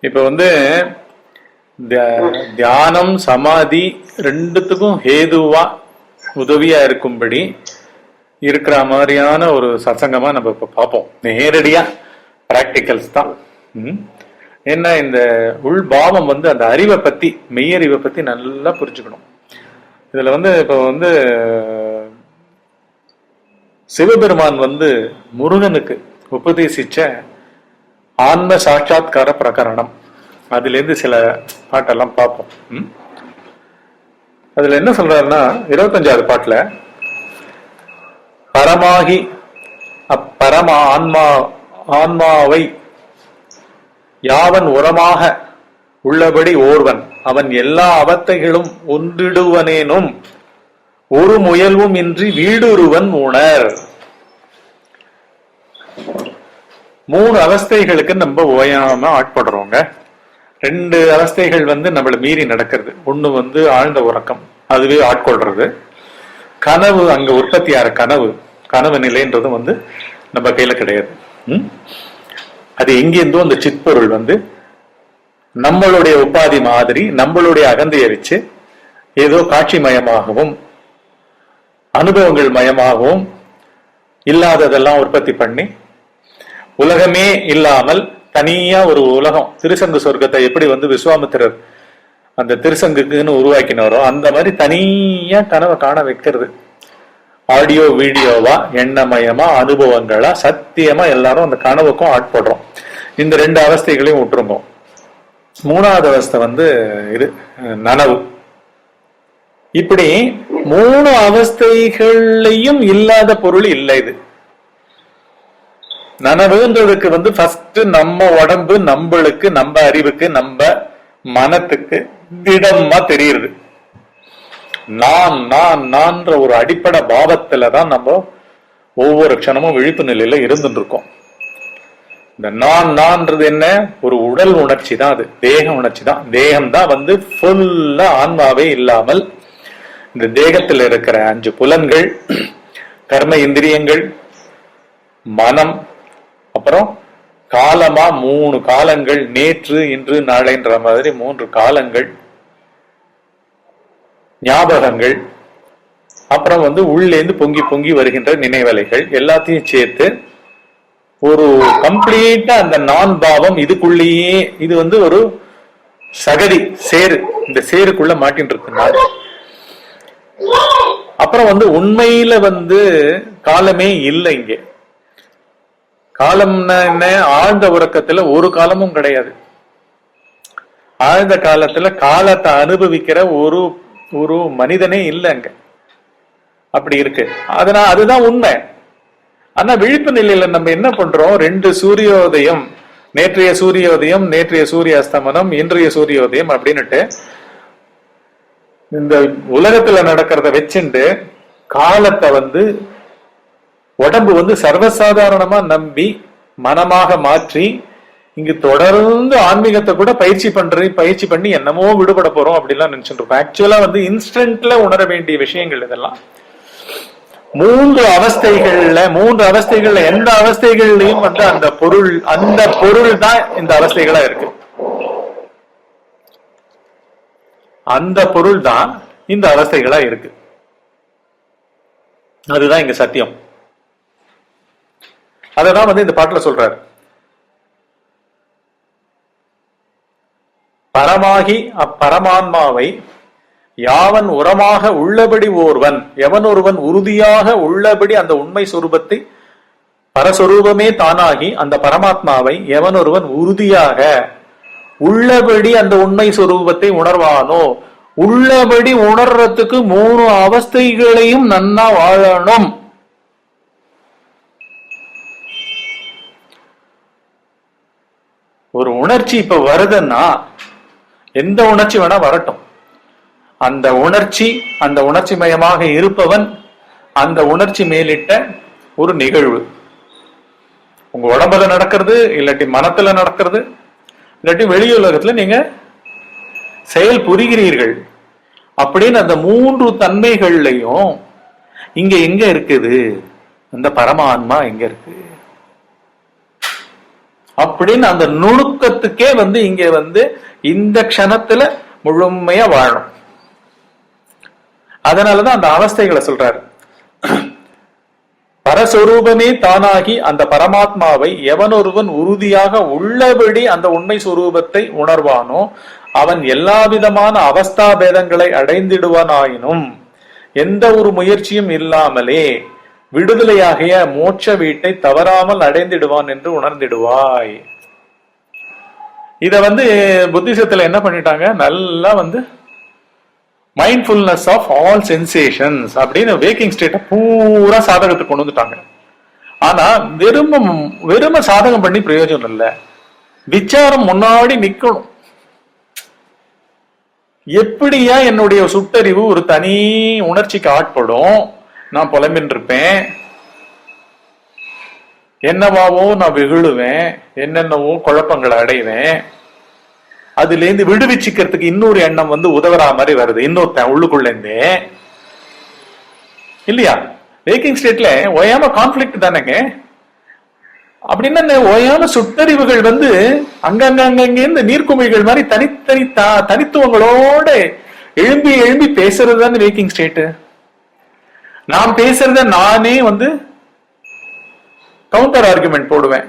இப்ப தியானம் சமாதி ரெண்டுத்துக்கும் ஹேதுவா உதவியா இருக்கும்படி இருக்கிற மாதிரியான ஒரு சத்சங்கமா நம்ம இப்ப பார்ப்போம். நேரடியா பிராக்டிகல்ஸ் தான். என்ன இந்த உள்பாவம் அந்த அறிவை பத்தி, மெய்யறிவை பத்தி நல்லா புரிஞ்சுக்கணும். இதுல இப்ப சிவபெருமான் முருகனுக்கு உபதேசிச்ச ஆன்ம சாட்சாத்கார பிரகரணம், அதுல இருந்து சில பாட்டெல்லாம் பார்ப்போம். அதுல என்ன சொல்றாருன்னா 25வது பாட்டுல, பரமாகி அப்பரம ஆன்மாவை யாவன் உரமாக உள்ளபடி ஓர்வன் அவன் எல்லா அவத்தைகளும் ஒன்றிடுவனேனும் ஒரு முயல்வும் இன்றி வீடுருவன் உணர். 3 அவஸ்தைகளுக்கு நம்ம ஓயாம ஆட்படுறோங்க. 2 அவஸ்தைகள் நம்மள மீறி நடக்கிறது. ஒண்ணு ஆழ்ந்த உறக்கம், அதுவே ஆட்கொள்றது. கனவு, அங்க உற்பத்தி ஆற கனவு நிலைன்றது நம்ம கையில கிடையாது. அது எங்கிருந்தோ அந்த சிற்பொருள் நம்மளுடைய உபாதி மாதிரி நம்மளுடைய அகந்தையை வச்சு ஏதோ காட்சி மயமாகவும் அனுபவங்கள் மயமாகவும் இல்லாததெல்லாம் உற்பத்தி பண்ணி உலகமே இல்லாமல் தனியா ஒரு உலகம், திருசங்கு சொர்க்கத்தை எப்படி விஸ்வாமித்திரர் அந்த திருசங்குக்குன்னு உருவாக்கினாரோ அந்த மாதிரி தனியா கனவை காண வைக்கிறது. ஆடியோ வீடியோவா, எண்ணமயமா, அனுபவங்களா, சத்தியமா எல்லாரும் அந்த கனவுக்கும் ஆட்படுறோம். இந்த 2 அவஸ்தைகளையும் விட்டுருங்க. 3வது அவஸ்தை இது நனவு. இப்படி 3 அவஸ்தைகள்லையும் இல்லாத பொருள் இல்லை. இது நனவுன்றதுக்கு ஃபர்ஸ்ட் நம்ம உடம்பு, நம்மளுக்கு, நம்ம அறிவுக்கு, நம்ம மனத்துக்கு திடமா தெரியுது. நான்ற ஒரு அடிப்படை பாவத்துலதான் நம்ம ஒவ்வொரு க்ஷணமும் விழிப்பு நிலையில இருந்துட்டு இருக்கோம். இந்த நான்றது என்ன? ஒரு உடல் உணர்ச்சி தான். அது தேக உணர்ச்சி தான். தேகம் தான் ஃபுல்லா ஆன்மாவே இல்லாமல் இந்த தேகத்தில் இருக்கிற 5 புலன்கள், கர்ம இந்திரியங்கள், மனம், அப்புறம் காலமா 3 காலங்கள், நேற்று இன்று நாளைன்ற மாதிரி 3 காலங்கள், ஞாபகங்கள், அப்புறம் உள்ளேந்து பொங்கி பொங்கி வருகின்ற நினைவலைகள் எல்லாத்தையும் சேர்த்து ஒரு கம்ப்ளீட்டா அந்த நான் பாவம் இதுக்குள்ளேயே இது ஒரு சகதி சேரு, இந்த சேருக்குள்ள மாட்டின்னு இருக்கு. அப்புறம் உண்மையில காலமே இல்லை. இங்க காலம்னா என்ன? ஆழ்ந்த உறக்கத்துல ஒரு காலமும் கிடையாது. ஆழ்ந்த காலத்துல காலத்தை அனுபவிக்கிற ஒரு மனிதனே இல்லைங்க. அப்படி இருக்கு. அதனால அதுதான் உண்மை. ஆனா விழிப்பு நிலையில நம்ம என்ன பண்றோம்? 2 சூரியோதயம், நேற்றைய சூரியோதயம், நேற்றைய சூரிய அஸ்தமனம், இன்றைய சூரியோதயம் அப்படின்னுட்டு இந்த உலகத்துல நடக்கிறத வச்சுட்டு காலத்தை உடம்பு சர்வசாதாரணமா நம்பி மனமாக மாற்றி இங்கு தொடர்ந்து ஆன்மீகத்தை கூட பயிற்சி பண்ணி என்னமோ விடுபட போறோம் அப்படிலாம் நினைச்சுட்டு இருக்கோம். ஆக்சுவலா இன்ஸ்டன்ட்ல உணர வேண்டிய விஷயங்கள் இதெல்லாம். 3 அவஸ்தைகள்ல எந்த அவஸ்தைகள்லயும் அந்த பொருள் தான் இந்த அவஸ்தைகளா இருக்கு. அந்த பொருள் தான் இந்த அவஸ்தைகளா இருக்கு. அதுதான் இங்க சத்தியம். அததான் இந்த பாட்டுல சொல்றாரு. பரமாகி அப்பரமான்மாவை யாவன் உரமாக உள்ளபடி ஓர்வன், எவன் ஒருவன் உறுதியாக உள்ளபடி அந்த உண்மை சொரூபத்தை, பரஸ்வரூபமே தானாகி அந்த பரமாத்மாவை எவன் ஒருவன் உறுதியாக உள்ளபடி அந்த உண்மை சொரூபத்தை உணர்வானோ, உள்ளபடி உணர்றதுக்கு 3 அவஸ்தைகளையும் நன்னா வாழணும். ஒரு உணர்ச்சி இப்ப வருதுன்னா எந்த உணர்ச்சி வேணா வரட்டும், அந்த உணர்ச்சி மயமாக இருப்பவன் அந்த உணர்ச்சி மேலிட்ட ஒரு நிகழ்வு. உங்க உடம்புல நடக்கிறது, இல்லாட்டி மனத்துல நடக்கிறது, இல்லாட்டி வெளியுலகத்துல நீங்க செயல் புரிகிறீர்கள் அப்படின்னு அந்த 3 தன்மைகள்லையும் இங்க எங்க இருக்குது? அந்த பரமான்மா எங்க இருக்கு? அப்படின்னு அந்த நுணுக்கத்துக்கே இங்க இந்த க்ஷணத்துல முழுமையா வாழணும். அதனாலதான் அந்த அவஸ்தைகளை சொல்றாரு. பரஸ்வரூபமே தானாகி அந்த பரமாத்மாவை எவனொருவன் உறுதியாக உள்ளபடி அந்த உண்மை சுரூபத்தை உணர்வானோ அவன் எல்லா விதமான அவஸ்தா பேதங்களை அடைந்திடுவானாயினும் எந்த ஒரு முயற்சியும் இல்லாமலே விடுதலையாகிய மோட்ச வீட்டை தவறாமல் அடைந்திடுவான் என்று உணர்ந்திடுவாய். இத புத்திசத்துல என்ன பண்ணிட்டாங்க, நல்லா மைண்ட்ஃபுல்னஸ் ஆஃப் ஆல் சென்சேஷன்ஸ் அப்படின்னு வேக்கிங் ஸ்டேட்டை பூரா சாதகத்துக்கு கொண்டு வந்துட்டாங்க. ஆனா வெறும சாதகம் பண்ணி பிரயோஜனம் இல்லை, விசாரம் முன்னாடி நிக்கணும். எப்படியா என்னுடைய சுட்டறிவு ஒரு தனி உணர்ச்சிக்கு ஆட்படும், நான் புலம்பின் இருப்பேன், என்னவாவோ நான் வெகுழுவேன், என்னென்னவோ குழப்பங்களை அடைவேன், அதுல இருந்து விடுவிச்சுக்கிறதுக்கு இன்னொரு எண்ணம் உதவுற மாதிரி வருது, இன்னொருத்தன் உள்ளுக்குள்ள இருந்தே இல்லையா. வேக்கிங் ஸ்டேட்ல ஓயாம கான்ஃபிளிக்ட் தானேங்க. அப்படின்னா ஓயாம சுட்டறிவுகள் அங்கங்க இந்த நீர்க்குமிழ்கள் மாதிரி தனித்துவங்களோட எழும்பி எழும்பி பேசுறது தானே வேக்கிங் ஸ்டேட். நான் பேசுறத நானே கவுண்டர் ஆர்குமெண்ட் போடுவேன்,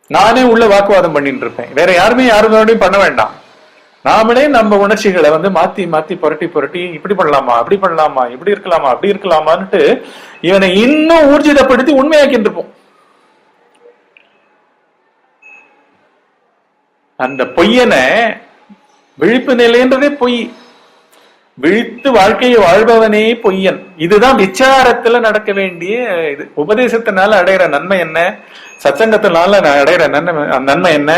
நானே உள்ள வாக்குவாதம் பண்ணிட்டு இருப்பேன். வேற யாருமே யாரும் பண்ண வேண்டாம். நாமளே நம்ம உணர்ச்சிகளை மாத்தி மாத்தி புரட்டி புரட்டி இப்படி பண்ணலாமா, அப்படி பண்ணலாமா, இப்படி இருக்கலாமா, அப்படி இருக்கலாமான்ட்டு இவனை இன்னும் ஊர்ஜிதப்படுத்தி உண்மையாக்கிட்டு இருப்போம். அந்த பொய்யனை விழிப்பு நிலைன்றதே பொய், விழித்து வாழ்க்கையை வாழ்பவனே பொய்யன். இதுதான் விசாரத்துல நடக்க வேண்டிய இது. உபதேசத்தினால அடையிற நன்மை என்ன, சத்சங்கத்தினால அடையிற நன்மை என்ன,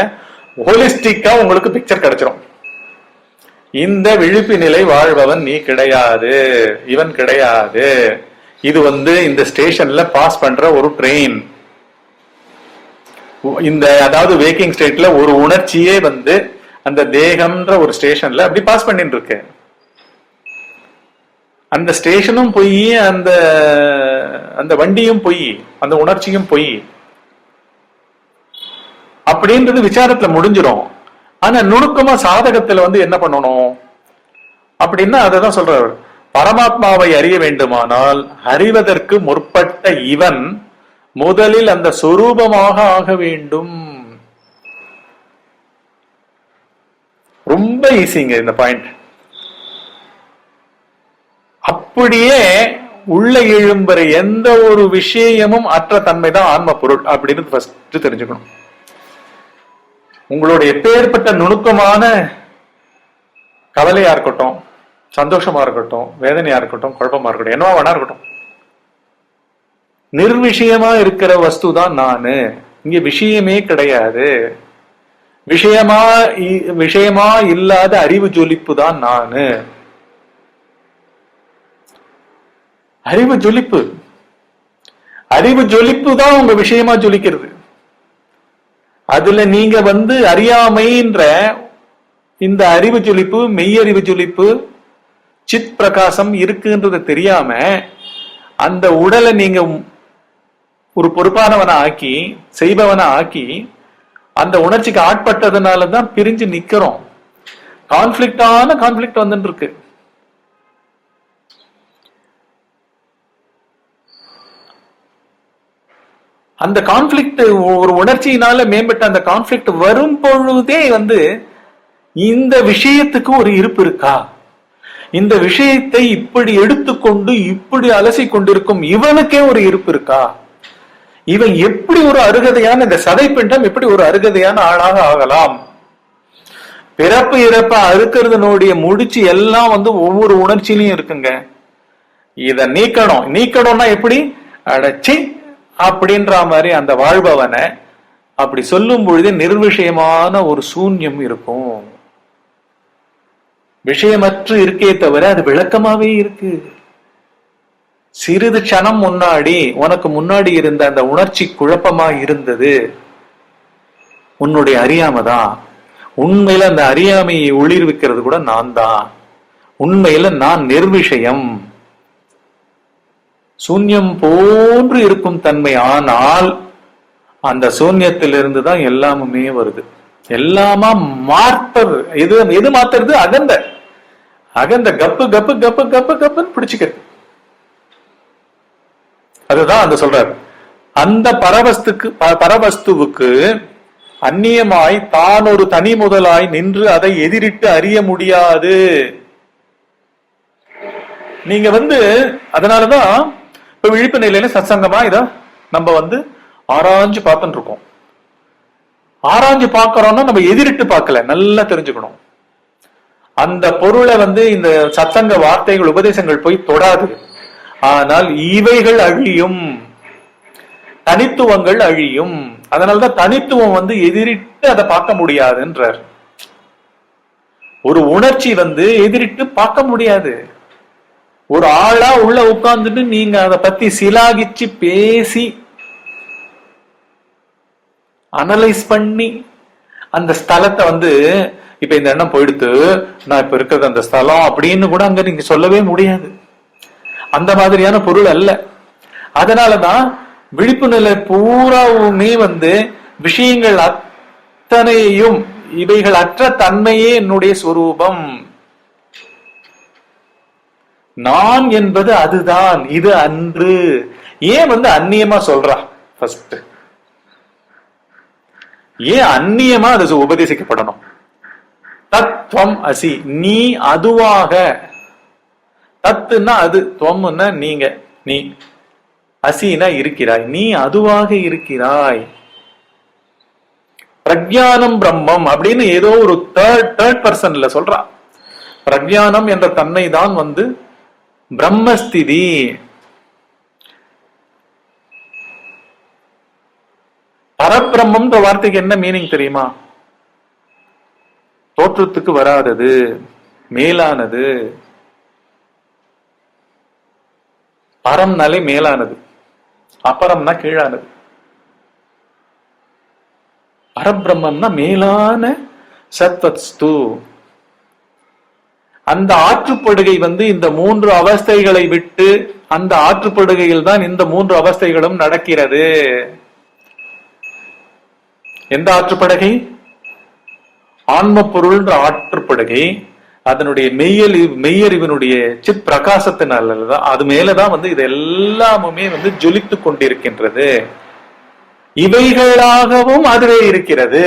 ஹோலிஸ்டிக்கா உங்களுக்கு பிக்சர் கிடைச்சிடும். இந்த விழிப்பு நிலை வாழ்பவன் நீ கிடையாது, இவன் கிடையாது. இது இந்த ஸ்டேஷன்ல பாஸ் பண்ற ஒரு ட்ரெயின். அதாவது வேக்கிங் ஸ்டேட்ல ஒரு உணர்ச்சியே அந்த தேகம்ன்ற ஒரு ஸ்டேஷன்ல அப்படி பாஸ் பண்ணிட்டு இருக்கு. அந்த ஸ்டேஷனும் பொய், அந்த வண்டியும் பொய், அந்த உணர்ச்சியும் பொய் அப்படின்றது விசாரத்துல முடிஞ்சிடும். ஆனா நுணுக்கமா சாதகத்துல என்ன பண்ணணும் அப்படின்னா அததான் சொல்றாரு. பரமாத்மாவை அறிய வேண்டுமானால் அறிவதற்கு முற்பட்ட இவன் முதலில் அந்த சொரூபமாக ஆக வேண்டும். ரொம்ப ஈஸிங்க இந்த பாயிண்ட். அப்படியே உள்ள எழும்புற எந்த ஒரு விஷயமும் அற்ற தன்மைதான் ஆன்ம பொருள் அப்படின்னு ஃபர்ஸ்ட் தெரிஞ்சுக்கணும். உங்களோட எப்பேற்பட்ட நுணுக்கமான கவலையா இருக்கட்டும், சந்தோஷமா இருக்கட்டும், வேதனையா இருக்கட்டும், குழப்பமா இருக்கட்டும், என்னவா வேணா இருக்கட்டும், நிர்விஷயமா இருக்கிற வஸ்து தான் நானு. இங்க விஷயமே கிடையாது. விஷயமா இல்லாத அறிவு ஜொலிப்பு தான் நானு. அறிவு ஜொலிப்பு, அறிவு ஜொலிப்பு தான் உங்க விஷயமா ஜொலிக்கிறது. அதுல நீங்க அறியாமைன்ற இந்த அறிவு ஜொலிப்பு, மெய்யறிவு ஜொலிப்பு, சித் பிரகாசம் இருக்குன்றது தெரியாம அந்த உடலை நீங்க ஒரு பொறுப்பானவனை ஆக்கி, செய்பவனை ஆக்கி, அந்த உணர்ச்சிக்கு ஆட்பட்டதுனாலதான் பிரிஞ்சு நிக்கிறோம். கான்ஃபிளிக்ட் வந்துட்டு இருக்கு. அந்த கான்ஃபிளிக்ட் ஒரு உணர்ச்சியினால மேம்பட்ட அந்த கான்ஃபிளிக்ட் வரும் பொழுதே இந்த விஷயத்துக்கு ஒரு இருப்பு இருக்கா, இந்த விஷயத்தை இப்படி எடுத்துக்கொண்டு இப்படி அலசி கொண்டிருக்கும் இவனுக்கே ஒரு இருப்பு இருக்கா, இவன் எப்படி ஒரு அருகதையான இந்த சதை பிண்டம் எப்படி ஒரு அருகதையான ஆளாக ஆகலாம். பிறப்பு இறப்ப அறுக்கிறதுனுடைய முடிச்சு எல்லாம் ஒவ்வொரு உணர்ச்சியிலையும் இருக்குங்க. இத நீக்கணும்னா எப்படி அடைச்சி அப்படின்ற மாதிரி அந்த வாழ்பவனை அப்படி சொல்லும் பொழுதே நிர்விஷயமான ஒரு சூன்யம் இருக்கும். விஷயமற்று இருக்கே தவிர அது விளக்கமாவே இருக்கு. சிறிது க்ஷணம் முன்னாடி உனக்கு முன்னாடி இருந்த அந்த உணர்ச்சி குழப்பமா இருந்தது உன்னுடைய அறியாமதான். உண்மையில அந்த அறியாமையை ஒளிர்விக்கிறது கூட நான் தான். உண்மையில நான் நிர்விஷயம், சூன்யம் போன்று இருக்கும் தன்மை. ஆனால் அந்த சூன்யத்திலிருந்து தான் எல்லாமுமே வருது. எல்லாமா மாற்பது எது? எது மாத்துறது? அகந்த அகந்த கப்பு கப்பு கப்பு கப்பு கப்புன்னு பிடிச்சுக்கிறது. அதுதான் அந்த சொல்றாரு. அந்த பரவஸ்துவுக்கு அந்நியமாய் தான் ஒரு தனி முதலாய் நின்று அதை எதிரிட்டு அறிய முடியாது. நீங்க அதனாலதான் இப்ப விழிப்பு நிலையில சத்சங்கமா இத நம்ம ஆராய்ஞ்சு பார்த்துட்டு இருக்கோம். ஆராய்ஞ்சு பார்க்கறோம்னா நம்ம எதிரிட்டு பார்க்கல, நல்லா தெரிஞ்சுக்கணும். அந்த பொருளை இந்த சத்சங்க வார்த்தைகள் உபதேசங்கள் போய் தொடாது. ஆனால் இவைகள் அழியும், தனித்துவங்கள் அழியும். அதனாலதான் தனித்துவம் எதிரிட்டு அதை பார்க்க முடியாதுன்றார். ஒரு உணர்ச்சி எதிரிட்டு பார்க்க முடியாது. ஒரு ஆளா உள்ள உட்கார்ந்துட்டு நீங்க அதை பத்தி சிலாகிச்சு பேசி அனலைஸ் பண்ணி அந்த ஸ்தலத்தை இப்ப இந்த எண்ணம் போயிடுத்து, நான் இப்ப இருக்கிறது அந்த ஸ்தலம் அப்படின்னு கூட அங்க நீங்க சொல்லவே முடியாது. அந்த மாதிரியான பொருள் அல்ல. அதனாலதான் விழிப்பு நிலை பூராவுமே விஷயங்கள் அத்தனையும் இவைகள் அற்ற தன்மையே என்னுடைய ஸ்வரூபம். நான் என்பது அதுதான், இது அன்று. ஏன் அந்நியமா சொல்றா? ஃபர்ஸ்ட் ஏன் அந்நியமா அது உபதேசிக்கப்படணும்? தத்துவம் அசி, நீ அதுவாக. தத்துன்னா அது, துவம்னா நீங்க, நீ, அசினா இருக்கிறாய், நீ அதுவாக இருக்கிறாய். பிரக்ஞானம் பிரம்மம் அப்படின்னு ஏதோ ஒரு தேர்ட் பர்சன்ல சொல்றா. பிரக்ஞானம் என்ற தன்மை தான் பிரம்மஸ்திதி. பரபிரம்மம் வார்த்தைக்கு என்ன மீனிங் தெரியுமா? தோற்றத்துக்கு வராதது, மேலானது. பரம்னாலே மேலானது, அபரம்னா கீழானது. பரபிரம்மம்னா மேலான சத்வஸ்து. அந்த ஆற்றுப்படுகை இந்த 3 அவஸ்தைகளை விட்டு, அந்த ஆற்றுப்படுகையில் தான் இந்த 3 அவஸ்தைகளும் நடக்கிறது. எந்த ஆற்றுப்படுகை? ஆன்ம பொருள் ஆற்றுப்படுகை. அதனுடைய மெய்யறிவினுடைய சித் பிரகாசத்தினாலதான், அது மேலதான் இது எல்லாமுமே ஜொலித்து கொண்டிருக்கின்றது. இவைகளாகவும் அதுவே இருக்கிறது.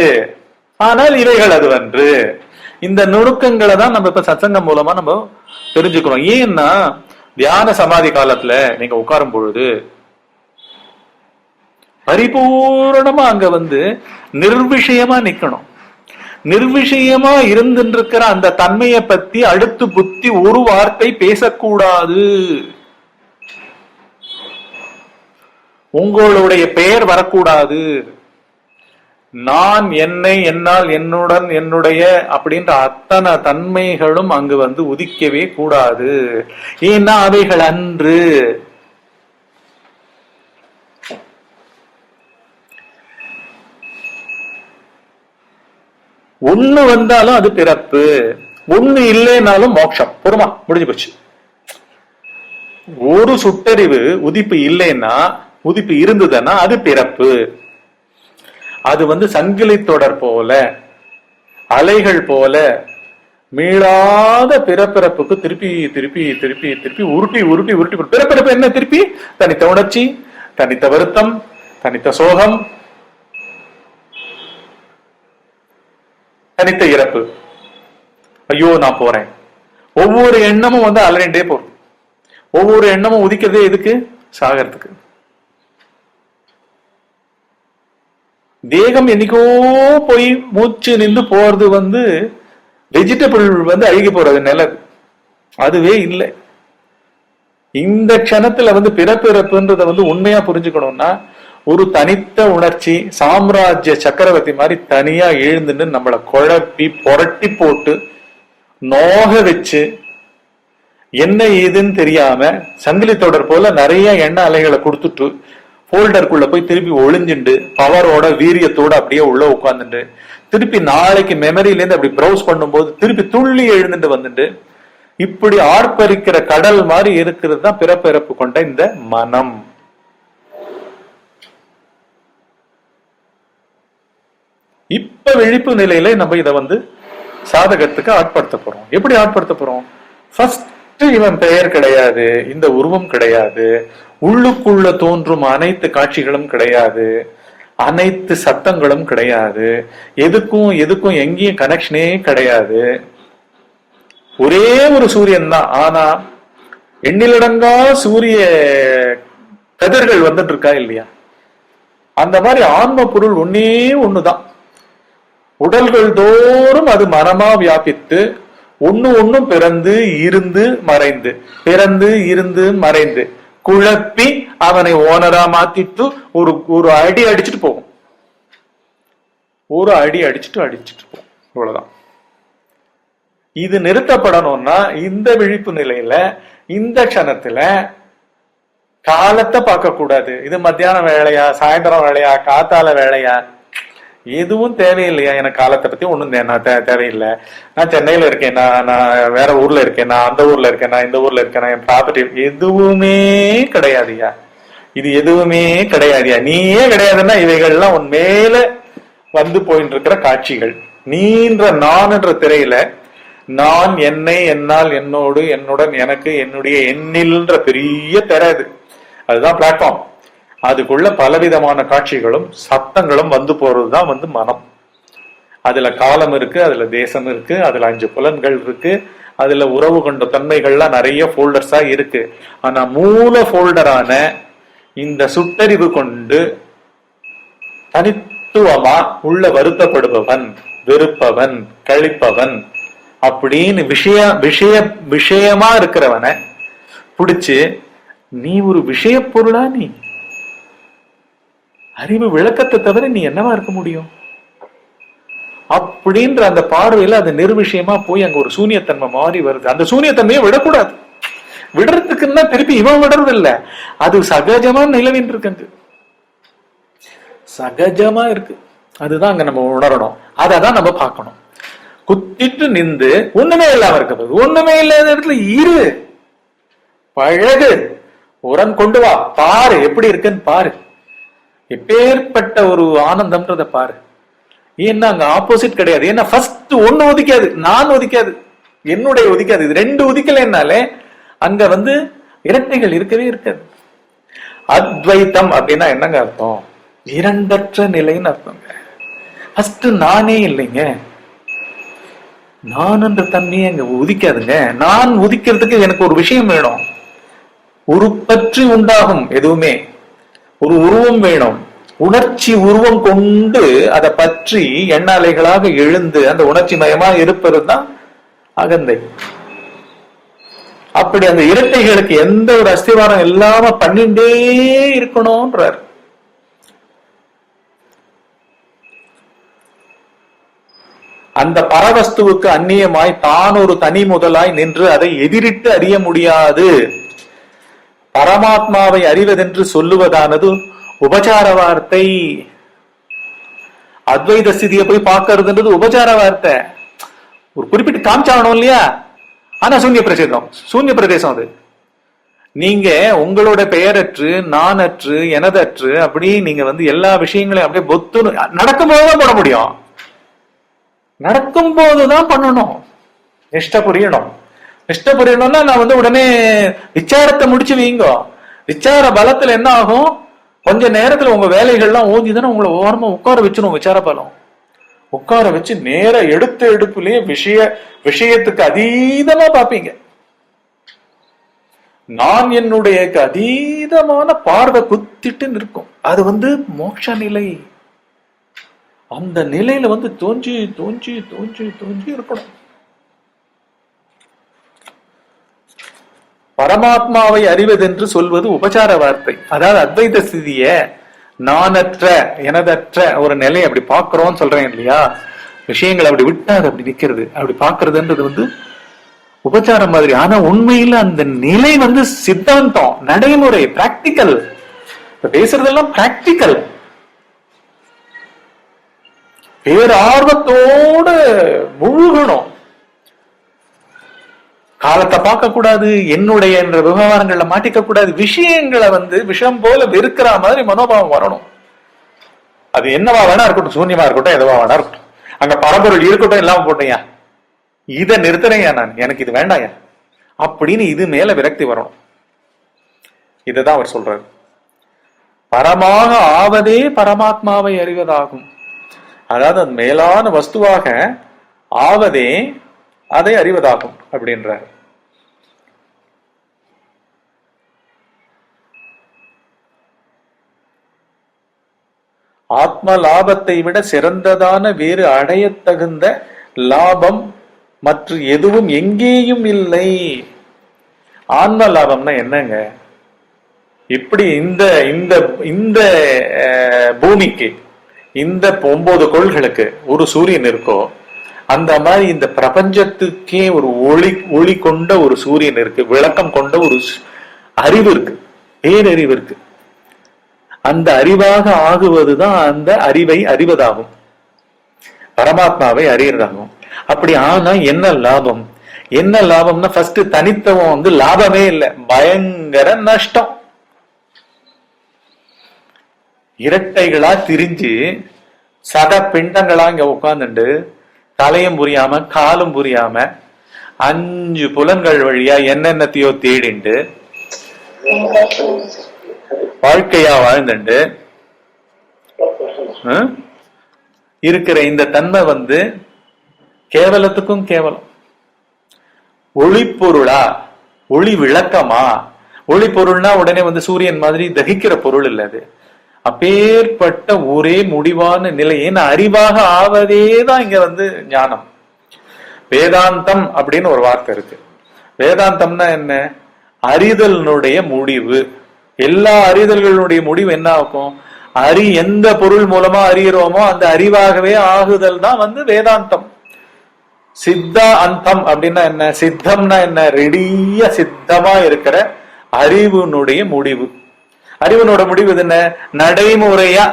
ஆனால் இவைகள் அதுவன்று. இந்த நுணுக்கங்களை தான் நம்ம இப்ப சத்சங்கம் மூலமா நம்ம தெரிஞ்சுக்கிறோம். ஏன்னா தியான சமாதி காலத்துல நீங்க உட்காரும் பொழுது பரிபூர்ணமா அங்க நிர்விஷயமா நிக்கணும். நிர்விஷயமா இருந்துருக்கிற அந்த தன்மையை பத்தி அடுத்து புத்தி ஒரு வார்த்தை பேசக்கூடாது. உங்களுடைய பெயர் வரக்கூடாது. நான், என்னை, என்னால், என்னுடன், என்னுடைய அப்படின்ற அத்தனை தன்மைகளும் அங்கு உதிக்கவே கூடாது. ஏன்னா அவைகள் அன்று. ஒண்ணு வந்தாலும் அது பிறப்பு, ஒண்ணு இல்லைனாலும் மோட்சம். பொறுமா முடிஞ்சு போச்சு. ஒரு சுட்டறிவு உதிப்பு இல்லைன்னா, உதிப்பு இருந்ததுன்னா அது பிறப்பு. அது சங்கிலி தொடர் போல, அலைகள் போல மீளாத பிறப்பிறப்புக்கு திருப்பி திருப்பி திருப்பி திருப்பி உருட்டி உருட்டி உருட்டி. பிறப்பிறப்பு என்ன? திருப்பி தனித்த உணர்ச்சி, தனித்த வருத்தம், தனித்த சோகம், தனித்த இறப்பு. ஐயோ நான் போறேன். ஒவ்வொரு எண்ணமும் அலறிண்டே போறோம். ஒவ்வொரு எண்ணமும் உதிக்கிறதே எதுக்கு? சாகறதுக்கு. தேகம் என்னைக்கோ போய் மூச்சு நின்று போறது வெஜிடபிள் அழுகி போறது நிலவு, அதுவே இல்லை. இந்த க்ஷணத்துல பிறப்பிறப்புன்றத உண்மையா புரிஞ்சுக்கணும்னா, ஒரு தனித்த உணர்ச்சி சாம்ராஜ்ய சக்கரவர்த்தி மாதிரி தனியா எழுந்துன்னு நம்மளை குழப்பி புரட்டி போட்டு நோக வச்சு என்ன ஏதுன்னு தெரியாம சங்கிலி தொடர் போல நிறைய எண்ண அலைகளை கொடுத்துட்டு போல்டருக்குள்ள போய் திருப்பி ஒளிஞ்சுண்டு பவரோட வீரியத்தோட அப்படியே உள்ள உட்காந்துட்டு திருப்பி நாளைக்கு மெமரியில இருந்து அப்படி ப்ரௌஸ் பண்ணும்போது திருப்பி துள்ளி எழுந்துட்டு வந்துட்டு இப்படி ஆர்ப்பரிக்கிற கடல் மாதிரி இருக்கிறது தான் பிறப்பிறப்பு கொண்ட இந்த மனம். இப்ப விழிப்பு நிலையில நம்ம இதை வந்து சாதகத்துக்கு ஆட்படுத்த போறோம். எப்படி ஆட்படுத்த போறோம்? ஃபர்ஸ்ட் இவன் பெயர் கிடையாது, இந்த உருவம் கிடையாது, உள்ளுக்குள்ள தோன்றும் அனைத்து காட்சிகளும் கிடையாது, அனைத்து சத்தங்களும் கிடையாது, எதுக்கும் எதுக்கும் எங்கேயும் கனெக்ஷனே கிடையாது, ஒரே ஒரு சூரியன் தான். ஆனா எண்ணிலடங்கா சூரிய கதிர்கள் வந்துட்டு இருக்கா இல்லையா? அந்த மாதிரி ஆன்ம பொருள் ஒன்னே ஒண்ணுதான். உடல்கள் தோறும் அது மனமா வியாபித்து ஒண்ணும் பிறந்து இருந்து மறைந்து, பிறந்து இருந்து மறைந்து, குழப்பி அவனை ஓனரா மாத்திட்டு ஒரு அடி அடிச்சுட்டு போகும். ஒரு அடி அடிச்சுட்டு போகும். இவ்வளவுதான். இது நிறுத்தப்படணும்னா இந்த விழிப்பு நிலையில இந்த க்ஷணத்துல காலத்தை பார்க்க கூடாது. இது மத்தியான வேலையா, சாயந்தரம் வேலையா, காத்தால வேலையா, எதுவும் தேவையில்லையா? எனக்கு காலத்தை பத்தி ஒண்ணும் தேவையில்லை. நான் சென்னையில இருக்கேன், நான் வேற ஊர்ல இருக்கேன், நான் அந்த ஊர்ல இருக்கேன், நான் இந்த ஊர்ல இருக்கேன், என் ப்ராப்பர்ட்டி எதுவுமே கிடையாதுயா. இது எதுவுமே கிடையாதுயா. நீயே கிடையாதுன்னா இவைகள்லாம் உன் மேல வந்து போயிட்டு இருக்கிற காட்சிகள். நீன்ற நான்ன்ற திரையில நான், என்னை, என்னால், என்னோடு, என்னுடன், எனக்கு, என்னுடைய, எண்ணில்ன்ற பெரிய திரை அது. அதுதான் பிளாட்ஃபார்ம். அதுக்குள்ள பலவிதமான காட்சிகளும் சத்தங்களும் வந்து போறதுதான் வந்து மனம். அதுல காலம் இருக்கு, அதுல தேசம் இருக்கு, அதுல 5 புலன்கள் இருக்கு, அதுல உறவு கொண்ட தன்மைகள்லாம் நிறைய போல்டர்ஸா இருக்கு. ஆனா மூல போல்டரான இந்த சுட்டறிவு கொண்டு தனித்துவமா உள்ள வருத்தப்படுபவன், வெறுப்பவன், கழிப்பவன் அப்படின்னு விஷயமா இருக்கிறவனை பிடிச்சு, நீ ஒரு விஷய பொருளா, நீ அறிவு விளக்கத்தை தவிர நீ என்னவா இருக்க முடியும் அப்படின்ற அந்த பார்வையில அது நிர்விஷயமா போய் அங்க ஒரு சூன்யத்தன்மை மாறி வருது. அந்த சூன்யத்தன்மையை விடக்கூடாது. விடுறதுக்குன்னா திருப்பி இவன் விடுறது இல்ல, அது சகஜமா நிலவின் இருக்கு, சகஜமா இருக்கு. அதுதான் அங்க நம்ம உணரணும், அதான் நம்ம பார்க்கணும். குத்திட்டு நின்று ஒண்ணுமே இல்லாம இருக்க, ஒண்ணுமே இல்லாத இடத்துல இரு, பழகு, உரம் கொண்டு வா, பாரு எப்படி இருக்குன்னு பாரு, எப்பேற்பட்ட ஒரு ஆனந்தம்ன்றத பாரு. ஏன்னா அங்க ஆப்போசிட் கிடையாது. ஏன்னா ஃபர்ஸ்ட் ஒண்ணு ஒதுக்காது, நான் ஒதுக்காது, என்னுடைய ஒதுக்காது, இது 2 ஒதுக்கலைன்னாலே அங்க வந்து இரட்டைகள் இருக்கவே இருக்காது. அத்வைத்தம் அப்படின்னா என்னங்க அர்த்தம்? இரண்டற்ற நிலைன்னு அர்த்தங்க. ஃபர்ஸ்ட் நானே இல்லைங்க, நான் என்ற தன்மையை அங்க உதிக்காதுங்க. நான் உதிக்கிறதுக்கு எனக்கு ஒரு விஷயம் வேணும், உருப்பற்றி உண்டாகும் எதுவுமே ஒரு உருவம் வேணும். உணர்ச்சி உருவம் கொண்டு அதை பற்றி எண்ணாலைகளாக எழுந்து அந்த உணர்ச்சி மயமா இருப்பது தான் அகந்தை. அப்படி அந்த இரட்டைகளுக்கு எந்த ஒரு அஸ்திவாரம் இல்லாம பண்ணிண்டே இருக்கணும்ன்றார். அந்த பரவஸ்துவுக்கு அந்நியமாய் தான் ஒரு தனி முதலாய் நின்று அதை எதிரிட்டு அறிய முடியாது. பரமாத்மாவை அறிவதென்று சொல்லுவதானது உபச்சார வார்த்தை. அத்வைத ஸ்திதியை போய் பார்க்கறதுன்றது உபச்சார வார்த்தை. ஒரு குறிப்பிட்டு காமிச்சாகணும் இல்லையா? ஆனா சூன்ய பிரதேசம் அது. நீங்க உங்களோட பெயரற்று, நானற்று, எனதற்று அப்படி நீங்க வந்து எல்லா விஷயங்களையும் அப்படியே பொத்து நடக்கும் போதுதான் போட முடியும். நடக்கும் போதுதான் பண்ணணும். நிஷ்ட புரியணும். நிஷ்ட புரியணும்னா நான் வந்து உடனே விசாரத்தை முடிச்சு வைங்க. விசார பலத்துல என்ன ஆகும்? கொஞ்ச நேரத்துல உங்க வேலைகள்லாம் ஓஞ்சிதானே உங்களை ஓரமா உட்கார வச்சிடும். விசார பலம் உட்கார வச்சு நேர எடுப்புலயே விஷயத்துக்கு அதீதமா பாப்பீங்க. நான் என்னுடைய அதீதமான பார்வை குத்திட்டு நிற்கும். அது வந்து மோட்ச நிலை. அந்த நிலையில வந்து தோன்றி தோன்றி தோன்றி தோன்றி இருக்கணும். பரமாத்மாவை அறிவதென்று சொல்வது உபச்சார வார்த்தை. அதாவது அத்வைத ஸ்திதிய நானற்ற, எனதற்ற ஒரு நிலை அப்படி பாக்குறோம்னு சொல்றேன் இல்லையா? விஷயங்களை அப்படி விட்டாது, அப்படி நிக்கிறது, அப்படி பாக்குறதுன்றது வந்து உபச்சாரம் மாதிரி. ஆனா உண்மையில அந்த நிலை வந்து சித்தாந்தம், நடைமுறை, பிராக்டிக்கல். பேசுறதெல்லாம் பிராக்டிக்கல். பேரார்வத்தோடு முழுகணும். காலத்தை பார்க்க கூடாது, என்னுடைய என்ற விவகாரங்கள்ல மாட்டிக்க கூடாது. விஷயங்களை வந்து விஷம் போல வெறுக்கிற மாதிரி மனோபாவம் வரணும். அது என்னவா வேணா இருக்கட்டும், சூன்யமா இருக்கட்டும், எதுவா வேணா இருக்கட்டும், அங்க பரம்பொருள் இருக்கட்டும், இல்லாம போட்டேயா, இதை நிறுத்துறேயா, நான் எனக்கு இது வேண்டாயா அப்படின்னு இது மேல விரக்தி வரணும். இதுதான் அவர் சொல்றாரு. பரமாக ஆவதே பரமாத்மாவை அறிவதாகும். அதாவது அது மேலான வஸ்துவாக ஆவதே அதை அறிவதாகும் அப்படின்றார். ஆத்ம லாபத்தை விட சிறந்ததான வேறு அடைய தகுந்த லாபம் மற்ற எதுவும் எங்கேயும் இல்லை. ஆன்ம லாபம்னா என்னங்க? இப்படி இந்த இந்த இந்த பூமிக்கு இந்த 9 கோள்களுக்கு ஒரு சூரியன் இருக்கோ, அந்த மாதிரி இந்த பிரபஞ்சத்துக்கே ஒரு ஒளி கொண்ட ஒரு சூரியன் இருக்கு, விளக்கம் கொண்ட ஒரு அறிவு இருக்கு, பேரறிவு இருக்கு. அந்த அறிவாக ஆகுவதுதான் அந்த அறிவை அறிவதாகும், பரமாத்மாவை அறியறதாகும். அப்படி ஆனா என்ன லாபம்? என்ன லாபம்னா ஃபர்ஸ்ட் தனித்தவன் லாபமே இல்லை, பயங்கர நஷ்டம். இரட்டைகளா திரிஞ்சு சத பிண்டங்களா இங்க உட்கார்ந்துட்டு தலையும் புரியாம காலும் புரியாம 5 புலன்கள் வழியா என்னென்னத்தையோ தேடிண்டு வாழ்க்கையா வாழ்ந்துண்டு இருக்கிற இந்த தன்மை கேவலத்துக்கும் கேவலம். ஒளி பொருளா, ஒளி விளக்கமா? ஒளி பொருள்னா உடனே சூரியன் மாதிரி தகிக்கிற பொருள் இல்ல. அது அப்பேற்பட்ட ஒரே முடிவான நிலை. ஏன்னா அறிவாக ஆவதேதான் இங்க ஞானம். வேதாந்தம் அப்படின்னு ஒரு வார்த்தை இருக்கு. வேதாந்தம்னா என்ன? அறிதலினுடைய முடிவு. எல்லா அறிதல்களுடைய முடிவு என்ன ஆகும்? எந்த பொருள் மூலமா அறிகிறோமோ அந்த அறிவாகவே ஆகுதல் தான் வேதாந்தம். சித்தா அந்தம் அப்படின்னா என்ன? சித்தம்னா என்ன? ரெடிய சித்தமா இருக்கிற அறிவுனுடைய முடிவு. அறிவனோட முடிவு என்ன? நடைமுறையா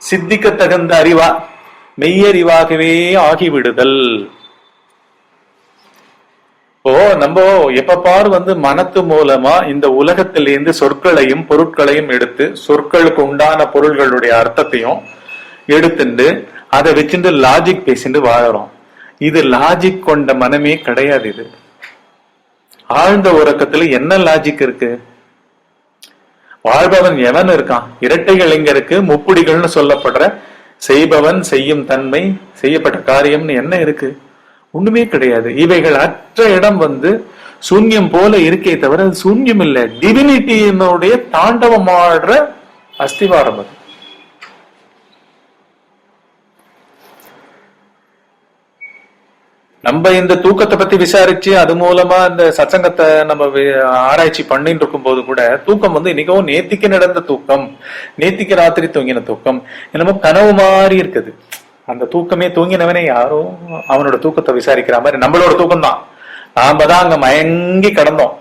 சித்திக்க தகுந்த அறிவா, மெய்யறிவாகவே ஆகிவிடுதல். இப்போ நம்ம எப்ப பாரு மனத்து மூலமா இந்த உலகத்திலிருந்து சொற்களையும் பொருட்களையும் எடுத்து, சொற்களுக்கு உண்டான பொருள்களுடைய அர்த்தத்தையும் எடுத்துட்டு அதை வச்சுட்டு லாஜிக் பேசிட்டு வாழறோம். இது லாஜிக் கொண்ட மனமே கிடையாது. இது ஆழ்ந்த உறக்கத்துல என்ன லாஜிக் இருக்கு? வாழ்பவன் எவன் இருக்கான்? இரட்டைகள் எங்க இருக்கு? முப்புடிகள்னு சொல்லப்படுற செய்பவன், செய்யும் தன்மை, செய்யப்பட்ட காரியம்னு என்ன இருக்கு? ஒண்ணுமே கிடையாது. இவைகள் அற்ற இடம் சூன்யம் போல இருக்கே தவிர அது சூன்யம் இல்ல. டிவினிட்டியினுடைய தாண்டவம் ஆடுற அஸ்திவாரம் அது. நம்ம இந்த தூக்கத்தை பத்தி விசாரிச்சு அது மூலமா இந்த சத்சங்கத்தை நம்ம ஆராய்ச்சி பண்ணிட்டு இருக்கும் போது கூட தூக்கம் இன்னைக்கும் நேத்திக்கு நடந்த தூக்கம், நேத்திக்கு ராத்திரி தூங்கின தூக்கம் என்னமோ கனவு மாதிரி இருக்குது. அந்த தூக்கமே தூங்கினவனே யாரோ அவனோட தூக்கத்தை விசாரிக்கிற மாதிரி நம்மளோட தூக்கம் தான். நாம தான் அங்க மயங்கி கடந்தோம்,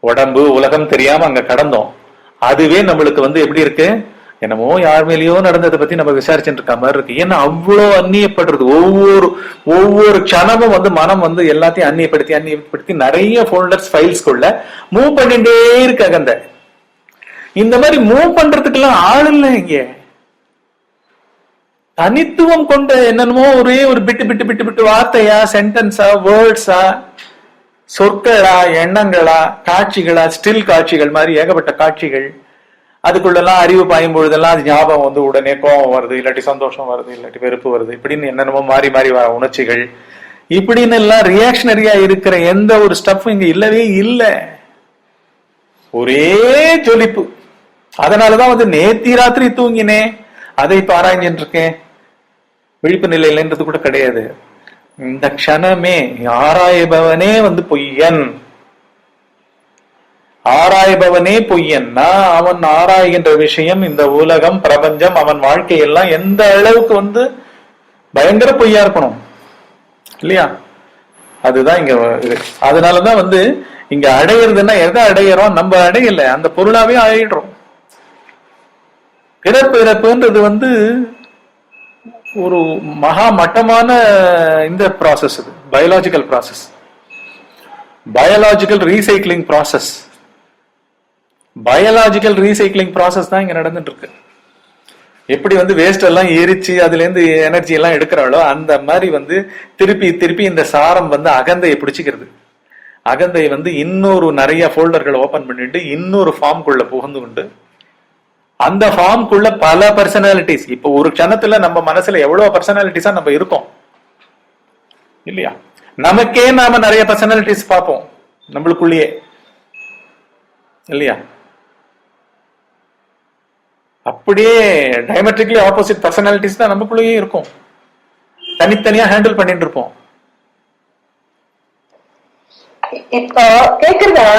உடம்பு உலகம் தெரியாம அங்க கடந்தோம். அதுவே நம்மளுக்கு எப்படி இருக்கு? என்னமோ யார் மேலேயோ நடந்ததை பத்தி நம்ம விசாரிச்சுட்டு இருக்க மாதிரி இருக்கு. ஏன்னா அவ்வளவு அந்நியப்படுறது. ஒவ்வொரு க்ஷணமும் மனம் எல்லாத்தையும் அந்நியப்படுத்தி நிறைய ஃபோல்டர்ஸ் ஃபைல்ஸ்குள்ள மூவ் பண்ணிட்டே இருக்காங்க. இந்த மாதிரி மூவ் பண்றதுக்கெல்லாம் ஆள் இல்லை இங்க. தனித்துவம் கொண்ட என்னென்னமோ ஒரே ஒரு பிட்டு வார்த்தையா, சென்டென்ஸா, வேர்ட்ஸா, சொற்களா, எண்ணங்களா, காட்சிகளா, ஸ்டில் காட்சிகள் மாதிரி ஏகப்பட்ட காட்சிகள். அதுக்குள்ளெல்லாம் அறிவு பாயும் பொழுதெல்லாம் அது ஞாபகம் உடனே கோபம் வருது, இல்லாட்டி சந்தோஷம் வருது, இல்லாட்டி வெறுப்பு வருது, இப்படின்னு என்னென்னமோ மாறி மாறி வர உணர்ச்சிகள், இப்படின்னு எல்லாம் ரியாக்ஷனரியா இருக்கிற எந்த ஒரு ஸ்டஃப் இங்க இல்லவே இல்லை. ஒரே ஜொலிப்பு. அதனாலதான் நேத்தி ராத்திரி தூங்கினேன், அதை இப்ப ஆராய்ஞ்சிட்டு இருக்கேன், விழிப்பு நிலையிலன்றது கூட கிடையாது. இந்த க்ஷணமே ஆராய்பவனே பொய்யன். ஆராய்பவனே பொய்யன்னா அவன் ஆராய்கின்ற விஷயம், இந்த உலகம், பிரபஞ்சம், அவன் வாழ்க்கையெல்லாம் எந்த அளவுக்கு பயங்கர பொய்யா இருக்கணும் இல்லையா? அதுதான் இங்க. அதனாலதான் இங்க அடையிறதுன்னா எதை அடையிறோம்? நம்ம அடையல, அந்த பொருளாவே ஆயிடுறோம். பிறப்பு இறப்புன்றது ஒரு மகா மட்டமான இந்த ப்ராசஸ். இது biological process, biological recycling process. Biological recycling process தான் இங்க நடந்துட்டு இருக்கு. எப்படி வந்து வேஸ்ட் எல்லாம் எரிச்சு அதுல இருந்து எனர்ஜி எல்லாம் எடுக்கிறாளோ அந்த மாதிரி வந்து திருப்பி திருப்பி இந்த சாரம் வந்து அகந்தையை பிடிச்சிக்கிறது. அகந்தை வந்து இன்னொரு நிறைய போல்டர்களை ஓபன் பண்ணிட்டு இன்னொரு ஃபார்ம்குள்ள புகுந்து கொண்டு அந்த ஃபார்ம்குள்ள பல பர்சனாலிட்டிஸ், இப்போ ஒரு க்ஷணத்துல நம்ம மனசுல எவ்வளவு பர்சனாலிட்டிஸா நம்ம இருக்கோம் இல்லையா? நமக்கே நாம நிறைய பர்சனாலிட்டிஸ் பார்ப்போம் நம்மளுக்குள்ளேயே இல்லையா? அப்படியே டயமெட்ரிக்லி ஆப்போசிட் பர்சனாலிட்டிஸ் தான் நமக்குள்ளேயே இருக்கும், தனித்தனியா ஹேண்டில் பண்ணிட்டு இருப்போம். இப்போ கேக்குறதா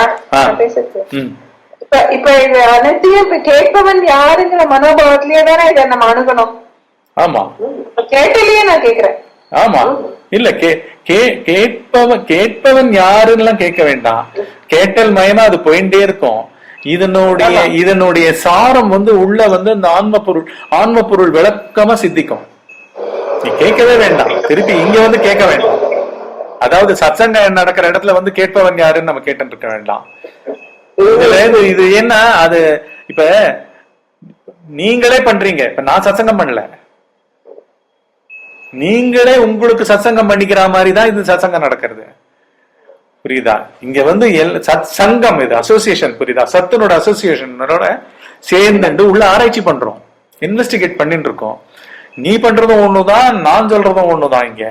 இப்ப இது அனைத்தையும் இப்ப கேட்பவன் யாருங்கிற மனோபாவத்திலேயே தானே இதை நம்ம அணுகணும். ஆமா, கேட்டலையே நான் கேக்குறேன். ஆமா, இல்ல கேட்பவன் யாருன்னு கேட்க வேண்டாம், கேட்டல் மயமா அது போயிட்டே இருக்கும். இதனுடைய சாரம் வந்து உள்ள வந்து இந்த ஆன்ம பொருள் விளக்கமா சித்திக்கும். நீ கேட்கவே வேண்டாம், திருப்பி இங்க வந்து கேட்க வேண்டாம். அதாவது சத்சங்க நடக்கிற இடத்துல வந்து கேட்பவன் யாருன்னு நம்ம கேட்டு இருக்க வேண்டாம். இது என்ன, அது இப்ப நீங்களே பண்றீங்க, இப்ப நான் சத்சங்கம் பண்ணல, நீங்களே உங்களுக்கு சத்சங்கம் பண்ணிக்கிற மாதிரிதான் இது சத்சங்கம் நடக்கிறது. புரியுதா? இங்க வந்து சத் சங்கம், இது அசோசியேஷன். புரியுதா? சத்துனோட அசோசியேஷனோட சேர்ந்து உள்ள ஆராய்ச்சி பண்றோம், இன்வெஸ்டிகேட் பண்ணிட்டு இருக்கோம். நீ பண்றதும் ஒண்ணுதான், நான் சொல்றதும் ஒண்ணுதான் இங்க.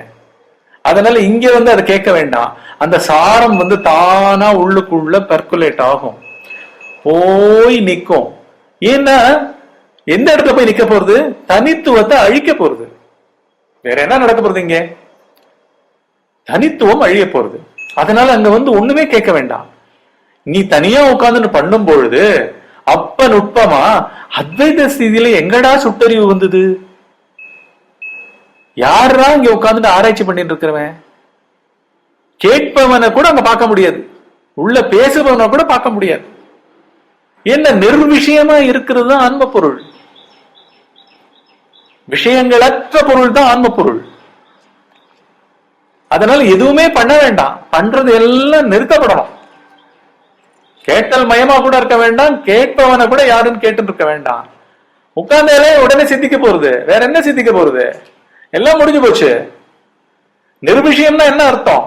அதனால இங்க வந்து அதை கேட்க வேண்டாம். அந்த சாரம் வந்து தானா உள்ளுக்குள்ள பெர்குலேட் ஆகும், போய் நிக்கும். ஏன்னா எந்த இடத்துல போய் நிக்க போறது? தனித்துவத்தை அழிக்க போறது. வேற என்ன நடக்க போறது? இங்க தனித்துவம் அழிய போறது. அதனால அங்க வந்து ஒண்ணுமே கேட்க வேண்டாம். நீ தனியா உட்கார்ந்து பண்ணும் பொழுது அப்ப நுட்பமா அத்வைத ஸ்திதியில எங்கடா சுட்டறிவு வந்தது? யாரா இங்க உட்கார்ந்து ஆராய்ச்சி பண்ணிட்டு இருக்கிறவன்? கேட்பவனை கூட அங்க பார்க்க முடியாது, உள்ள பேசுபவனை கூட பார்க்க முடியாது. என்ன நிர்விஷயமா இருக்கிறது ஆன்ம பொருள், விஷயங்களற்ற பொருள் தான் ஆன்ம பொருள். அதனால எதுவுமே பண்ண வேண்டாம், பண்றது எல்லாம் நிறுத்தப்படணும். கேட்டல் மயமா கூட இருக்க வேண்டாம், கேட்பவனை கூட யாருன்னு கேட்டு இருக்க வேண்டாம். உட்கார்ந்தாலே உடனே சித்திக்க போறது, வேற என்ன சித்திக்க போறது? எல்லாம் முடிஞ்சு போச்சு. நிர்விஷயம்னா என்ன அர்த்தம்?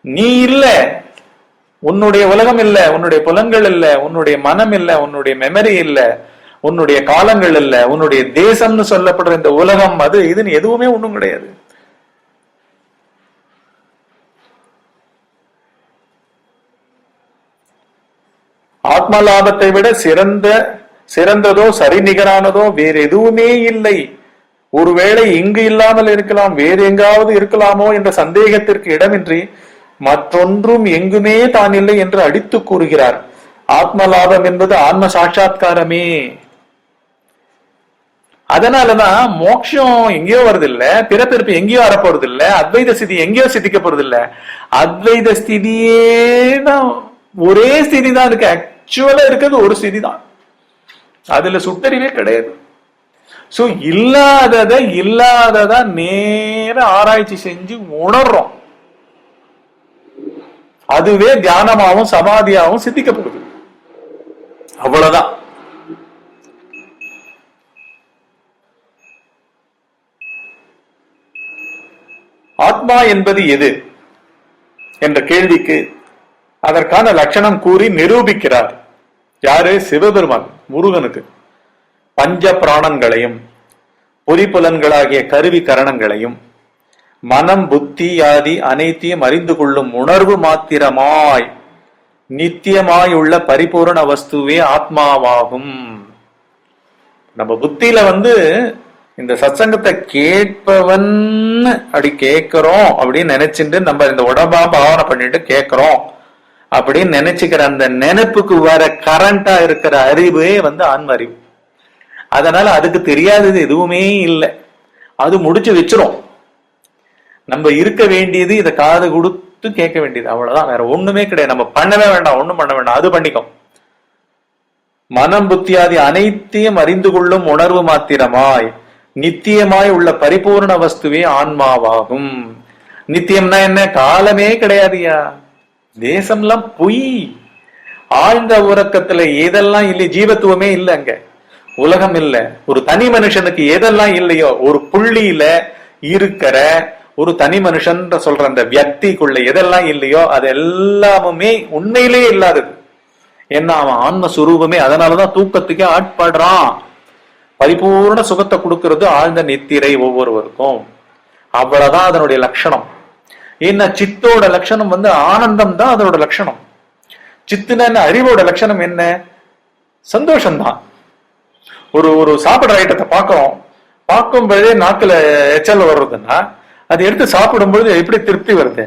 நீ இல்ல, உன்னுடைய உலகம் இல்ல, உன்னுடைய புலன்கள் இல்ல, உன்னுடைய மனம் இல்ல, உன்னுடைய மெமரி இல்ல, உன்னுடைய காலங்கள் இல்ல, உன்னுடைய தேசம்னு சொல்லப்படுற இந்த உலகம் அது இதுன்னு எதுவுமே ஒண்ணும் கிடையாது. ஆத்ம லாபத்தை விட சிறந்ததோ சரி நிகரானதோ வேற எதுவுமே இல்லை. ஒருவேளை இங்கு இல்லாமல் இருக்கலாம், வேறு எங்காவது இருக்கலாமோ என்ற சந்தேகத்திற்கு இடமின்றி மற்றொன்றும் எங்குமே தான் இல்லை என்று அடித்து கூறுகிறார். ஆத்ம லாபம் என்பது ஆன்ம சாட்சா்காரமே. அதனாலதான் மோட்சம் எங்கேயோ வருது இல்ல, பிறப்பிறப்பு எங்கேயோ வரப்போறது இல்ல, அத்வைத ஸ்திதி எங்கேயோ சித்திக்க போறது இல்ல. அத்வைத ஸ்திதியே தான், ஒரே ஸ்திதி தான் இருக்கு. ஆக்சுவலா இருக்கிறது ஒரு ஸ்திதி தான், அதுல சுட்டறிவே கிடையாது. சோ இல்லாததா நேர ஆராய்ச்சி செஞ்சு உணர்றோம். அதுவே தியானமாவும் சமாதியாவும் சித்திக்கப்படுது. அவ்வளவுதான். ஆத்மா என்பது எது என்ற கேள்விக்கு அதற்கான லட்சணம் கூறி நிரூபிக்கிறார். யாரு? சிவபெருமான். முருகனுக்கு பஞ்ச பிராணங்களையும் பொறிப்புலன்களாகிய கருவி கரணங்களையும் மனம் புத்தி ஆதி அனைத்தையும் அறிந்து கொள்ளும் உணர்வு மாத்திரமாய் நித்தியமாய் உள்ள பரிபூரண வஸ்துவே ஆத்மாவாகும். நம்ம புத்தியில வந்து இந்த சத்சங்கத்தை கேட்பவன் அப்படி கேட்கிறோம் அப்படின்னு நினைச்சுட்டு நம்ம இந்த உடம்பா பாவனை பண்ணிட்டு கேட்கிறோம் அப்படின்னு நினைச்சுக்கிற அந்த நினைப்புக்கு வர கரண்டா இருக்கிற அறிவே வந்து ஆன்ம அறிவு. அதனால அதுக்கு தெரியாதது எதுவுமே இல்லை, அது முடிச்சு வச்சிரும். நம்ம இருக்க வேண்டியது இதை காது கொடுத்து கேட்க வேண்டியது, அவ்வளவுதான். வேற ஒண்ணுமே கிடையாது. நம்ம பண்ணவே வேண்டாம், ஒண்ணும் பண்ண வேண்டாம், அது பண்ணிக்கும். மனம் புத்தியாதி அனைத்தையும் அறிந்து கொள்ளும் உணர்வு மாத்திரமாய் நித்தியமாய் உள்ள பரிபூர்ண வஸ்துவே ஆன்மாவாகும். நித்தியம்னா என்ன? காலமே கிடையாதுயா, தேசம்லாம் பொய். ஆழ்ந்த உறக்கத்துல ஏதெல்லாம் இல்லை, ஜீவத்துவமே இல்லை. அங்க உலகம் இல்ல. ஒரு தனி மனுஷனுக்கு எதெல்லாம் இல்லையோ, ஒரு புள்ளியில இருக்கிற ஒரு தனி மனுஷன் சொல்ற அந்த வியக்திக்குள்ள எதெல்லாம் இல்லையோ அது எல்லாமுமே உண்மையிலேயே இல்லாதது. ஏன்னா அவன் ஆன்மஸ்வரூபமே. அதனாலதான் தூக்கத்துக்கே ஆட்படுறான். பரிபூர்ண சுகத்தை கொடுக்கிறது ஆழ்ந்த நித்திரை ஒவ்வொருவருக்கும். அவ்வளவுதான் அதனுடைய லட்சணம். ஏன்னா சித்தோட லட்சணம் ஆனந்தம் தான் அதோட லட்சணம். சித்துன அறிவோட லட்சணம் என்ன? சந்தோஷம்தான். ஒரு சாப்பிடுற ஐட்டத்தை பார்க்கிறோம், பார்க்கும் பொழுதே நாக்குல எச்சல் வர்றதுன்னா அது எடுத்து சாப்பிடும் பொழுது எப்படி திருப்தி வருது?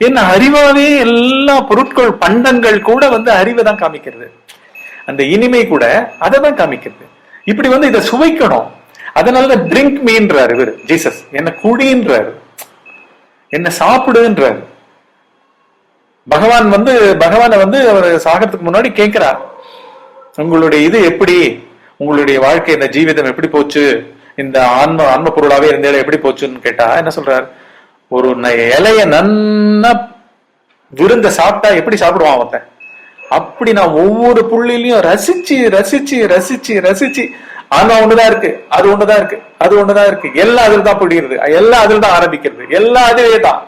என்ன அறிவாவே எல்லா பொருட்கள் பண்டங்கள் கூட அறிவை தான் காமிக்கிறது. அந்த இனிமை கூட அதை தான் காமிக்கிறது. இப்படி இதை சுவைக்கணும். அதனாலதான் ட்ரிங்க் மீன்றாரு இவர் ஜீசஸ். என்ன குடின்றாரு, என்ன சாப்பிடுன்றாரு. பகவான் பகவானை அவர் சாகிறதுக்கு முன்னாடி கேட்கிறார், உங்களுடைய இது எப்படி, உங்களுடைய வாழ்க்கை இந்த ஜீவிதம் எப்படி போச்சு, இந்த ஆன்ம பொருளாவே இருந்த எப்படி போச்சுன்னு கேட்டா என்ன சொல்றார்? ஒரு இலைய நன்னா விருந்த சாப்பிட்டா எப்படி சாப்பிடுவான் அவன், அப்படி நான் ஒவ்வொரு புள்ளிலையும் ரசிச்சு ரசிச்சு ரசிச்சு ரசிச்சு ஆனா ஒண்ணுதான் இருக்கு, அது ஒண்ணுதான் இருக்கு, அது ஒண்ணுதான் இருக்கு, எல்லாம் அதுல தான் புரியுது, எல்லாம் அதுல தான் ஆரம்பிக்கிறது, எல்லாம் அதுவே தான்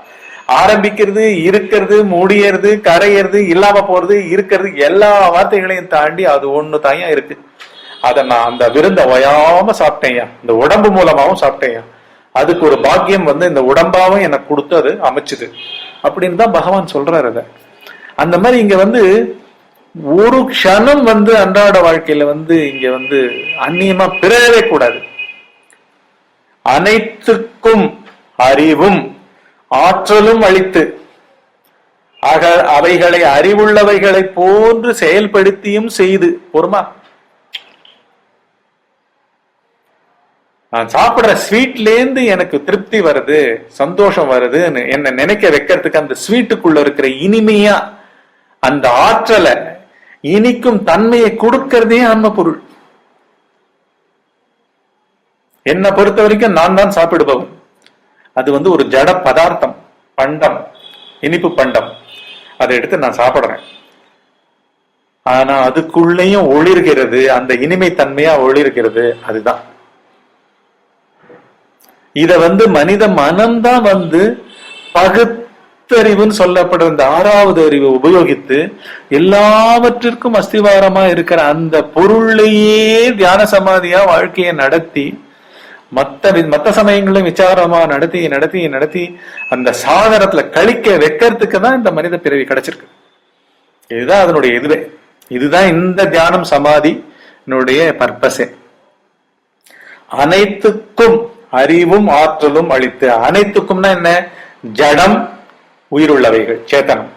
ஆரம்பிக்கிறது, இருக்கிறது, முடியறது, கரையிறது, இல்லாம போறது, இருக்கிறது, எல்லா வார்த்தைகளையும் தாண்டி அது ஒண்ணு தாயா இருக்கு. அத நான் அந்த விருந்த ஓயாம சாப்பிட்டேயா, இந்த உடம்பு மூலமாவும் சாப்பிட்டேயா. அதுக்கு ஒரு பாக்கியம் இந்த உடம்பாவும் எனக்கு கொடுத்து அது அமைச்சுது அப்படின்னு தான் பகவான் சொல்றாரு. அத அந்த மாதிரி இங்க ஒரு க்ஷணம் அன்றாட வாழ்க்கையில இங்க அந்நியமா பிறவே கூடாது. அனைத்துக்கும் அறிவும் ஆற்றலும் அளித்து அவைகளை அறிவுள்ளவைகளை போன்று செயல்படுத்தியும் செய்து. பொறுமா, நான் சாப்பிடுற ஸ்வீட்ல இருந்து எனக்கு திருப்தி வருது, சந்தோஷம் வருதுன்னு என்ன நினைக்க வைக்கிறதுக்கு அந்த ஸ்வீட்டுக்குள்ள இருக்கிற இனிமையா அந்த ஆற்றலை இனிக்கும் தன்மையை கொடுக்கிறதே ஆன்ம பொருள். என்னை பொறுத்த வரைக்கும் நான் தான் சாப்பிடுபவன். அது ஒரு ஜட பதார்த்தம், பண்டம், இனிப்பு பண்டம். அதை எடுத்து நான் சாப்பிடுறேன். ஆனா அதுக்குள்ளேயும் ஒளிர்கிறது, அந்த இனிமை தன்மையா ஒளிர்கிறது. அதுதான் இத மனித மனம்தான் பகுத்தறிவுன்னு சொல்லப்படுற இந்த 6வது அறிவை உபயோகித்து எல்லாவற்றிற்கும் அஸ்திவாரமா இருக்கிற அந்த பொருளையே தியான சமாதியா வாழ்க்கையை நடத்தி மத்த சமயங்களும் விசாரமா நடத்தி நடத்தி நடத்தி அந்த சாகரத்துல கழிக்க வைக்கிறதுக்கு தான் இந்த மனித பிறவி கிடைச்சிருக்கு. இதுதான் அதனுடைய இதுவே. இதுதான் இந்த தியானம் சமாதி பர்பஸே. அனைத்துக்கும் அறிவும் ஆற்றலும் அளித்து. அனைத்துக்கும்னா என்ன? ஜடம், உயிருள்ளவைகள், சேத்தனம்.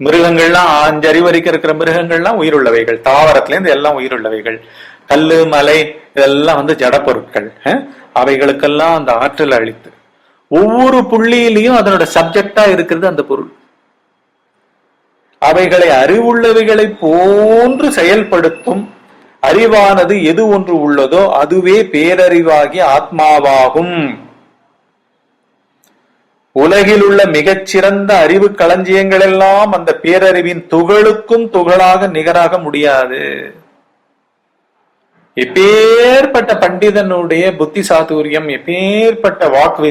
மிருகங்கள்லாம் 5 அறிவு வரைக்கும் இருக்கிற மிருகங்கள்லாம் உயிருள்ளவைகள், தாவரத்துல இருந்து எல்லாம் உயிருள்ளவைகள். கல்லு, மலை இதெல்லாம் ஜட பொருட்கள். அவைகளுக்கெல்லாம் அந்த ஆற்றல் அளித்து ஒவ்வொரு புள்ளியிலையும் அதனோட சப்ஜெக்டா இருக்கிறது அந்த பொருள். அவைகளை அறிவுள்ளவைகளை போன்று செயல்படுத்தும் அறிவானது எது ஒன்று உள்ளதோ அதுவே பேரறிவாகிய ஆத்மாவாகும். உலகில் உள்ள மிகச்சிறந்த அறிவு களஞ்சியங்கள் எல்லாம் அந்த பேரறிவின் துகளுக்கும் துகளாக நிகராக முடியாது. எப்பேற்பட்ட பண்டிதனுடைய புத்தி சாதுரியம், எப்பேற்பட்ட வாக்கு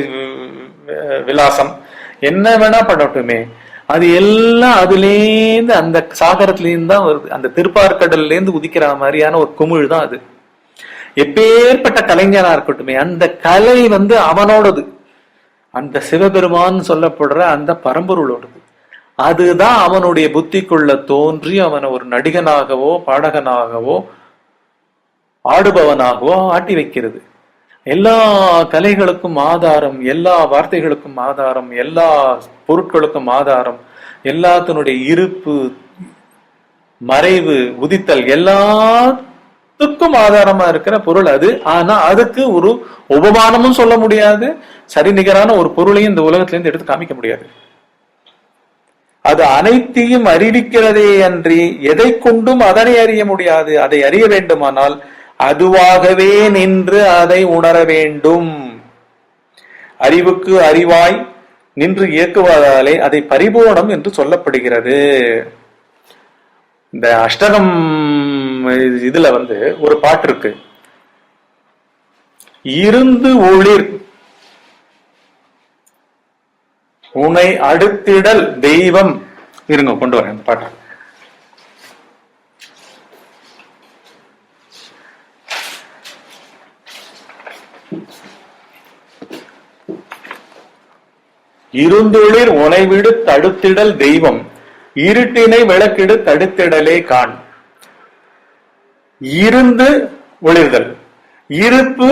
விலாசம் என்ன வேணா பண்ணட்டுமே, அது எல்லாம் அதுலேருந்து அந்த சாகரத்திலேருந்து தான் வருது. அந்த திருப்பார்கடல்ல இருந்து உதிக்கிற மாதிரியான ஒரு குமிழ் தான் அது. எப்பேற்பட்ட கலைஞனா இருக்கட்டுமே, அந்த கலை அவனோடது. அந்த சிவபெருமான் சொல்லப்படுற அந்த பரம்பொருளோடது. அதுதான் அவனுடைய புத்திக்குள்ள தோன்றி அவனை ஒரு நடிகனாகவோ பாடகனாகவோ ஆடுபவனாகவோ ஆட்டி வைக்கிறது. எல்லா கலைகளுக்கும் ஆதாரம், எல்லா வார்த்தைகளுக்கும் ஆதாரம், எல்லா பொருட்களுக்கும் ஆதாரம், எல்லாத்தினுடைய இருப்பு, மறைவு, உதித்தல் எல்லாத்துக்கும் ஆதாரமா இருக்கிற பொருள் அது. ஆனா அதுக்கு ஒரு உபமானமும் சொல்ல முடியாது, சரி நிகரான ஒரு பொருளையும் இந்த உலகத்திலிருந்து எடுத்து காமிக்க முடியாது. அது அனைத்தையும் அறிவிக்கிறதே அன்றி எதை கொண்டும் அதனை அறிய முடியாது. அதை அறிய வேண்டுமானால் அதுவாகவே நின்று அதை உணர வேண்டும். அறிவுக்கு அறிவாய் நின்று இயக்குவதாலே அதை பரிபூர்ணம் என்று சொல்லப்படுகிறது. இந்த அஷ்டகம் இதுல ஒரு பாட்டு இருக்கு. இருந்து ஒளிர் உனை அடுத்திடல் தெய்வம். இருங்க கொண்டு வரேன் இந்த பாட்டு. இருந்தொளிர் உனை விடு தடுத்திடல் தெய்வம், இருட்டினை விளக்கிடு தடுத்திடலே காண். இருந்து ஒளிர்தல், இருப்பு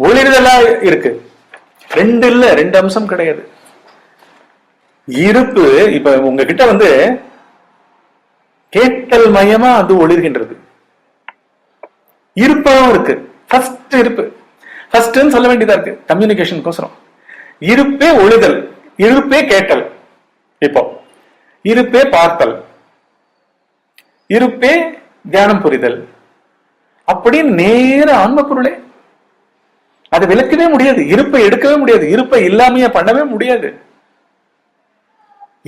ஒளிர்தலா இருக்கு. ரெண்டு இல்ல, ரெண்டு அம்சம் கிடையாது. இருப்பு இப்ப உங்ககிட்ட வந்து கேட்டல் மயமா அது ஒளிர்கின்றது, இருப்பாவும் இருக்கு. ஃபர்ஸ்ட் இருப்பு, ஃபர்ஸ்ட்னு சொல்ல வேண்டியதா இருக்கு கம்யூனிகேஷனுக்கோசரம். இருப்பே ஒளிதல், இருப்பே கேட்டல், இப்போ இருப்பே பார்த்தல், இருப்பே தியானம் புரிதல், அப்படின்னு நேர ஆன்ம பொருளே. அதை விளக்கவே முடியாது, இருப்பை எடுக்கவே முடியாது, இருப்பை இல்லாமைய பண்ணவே முடியாது.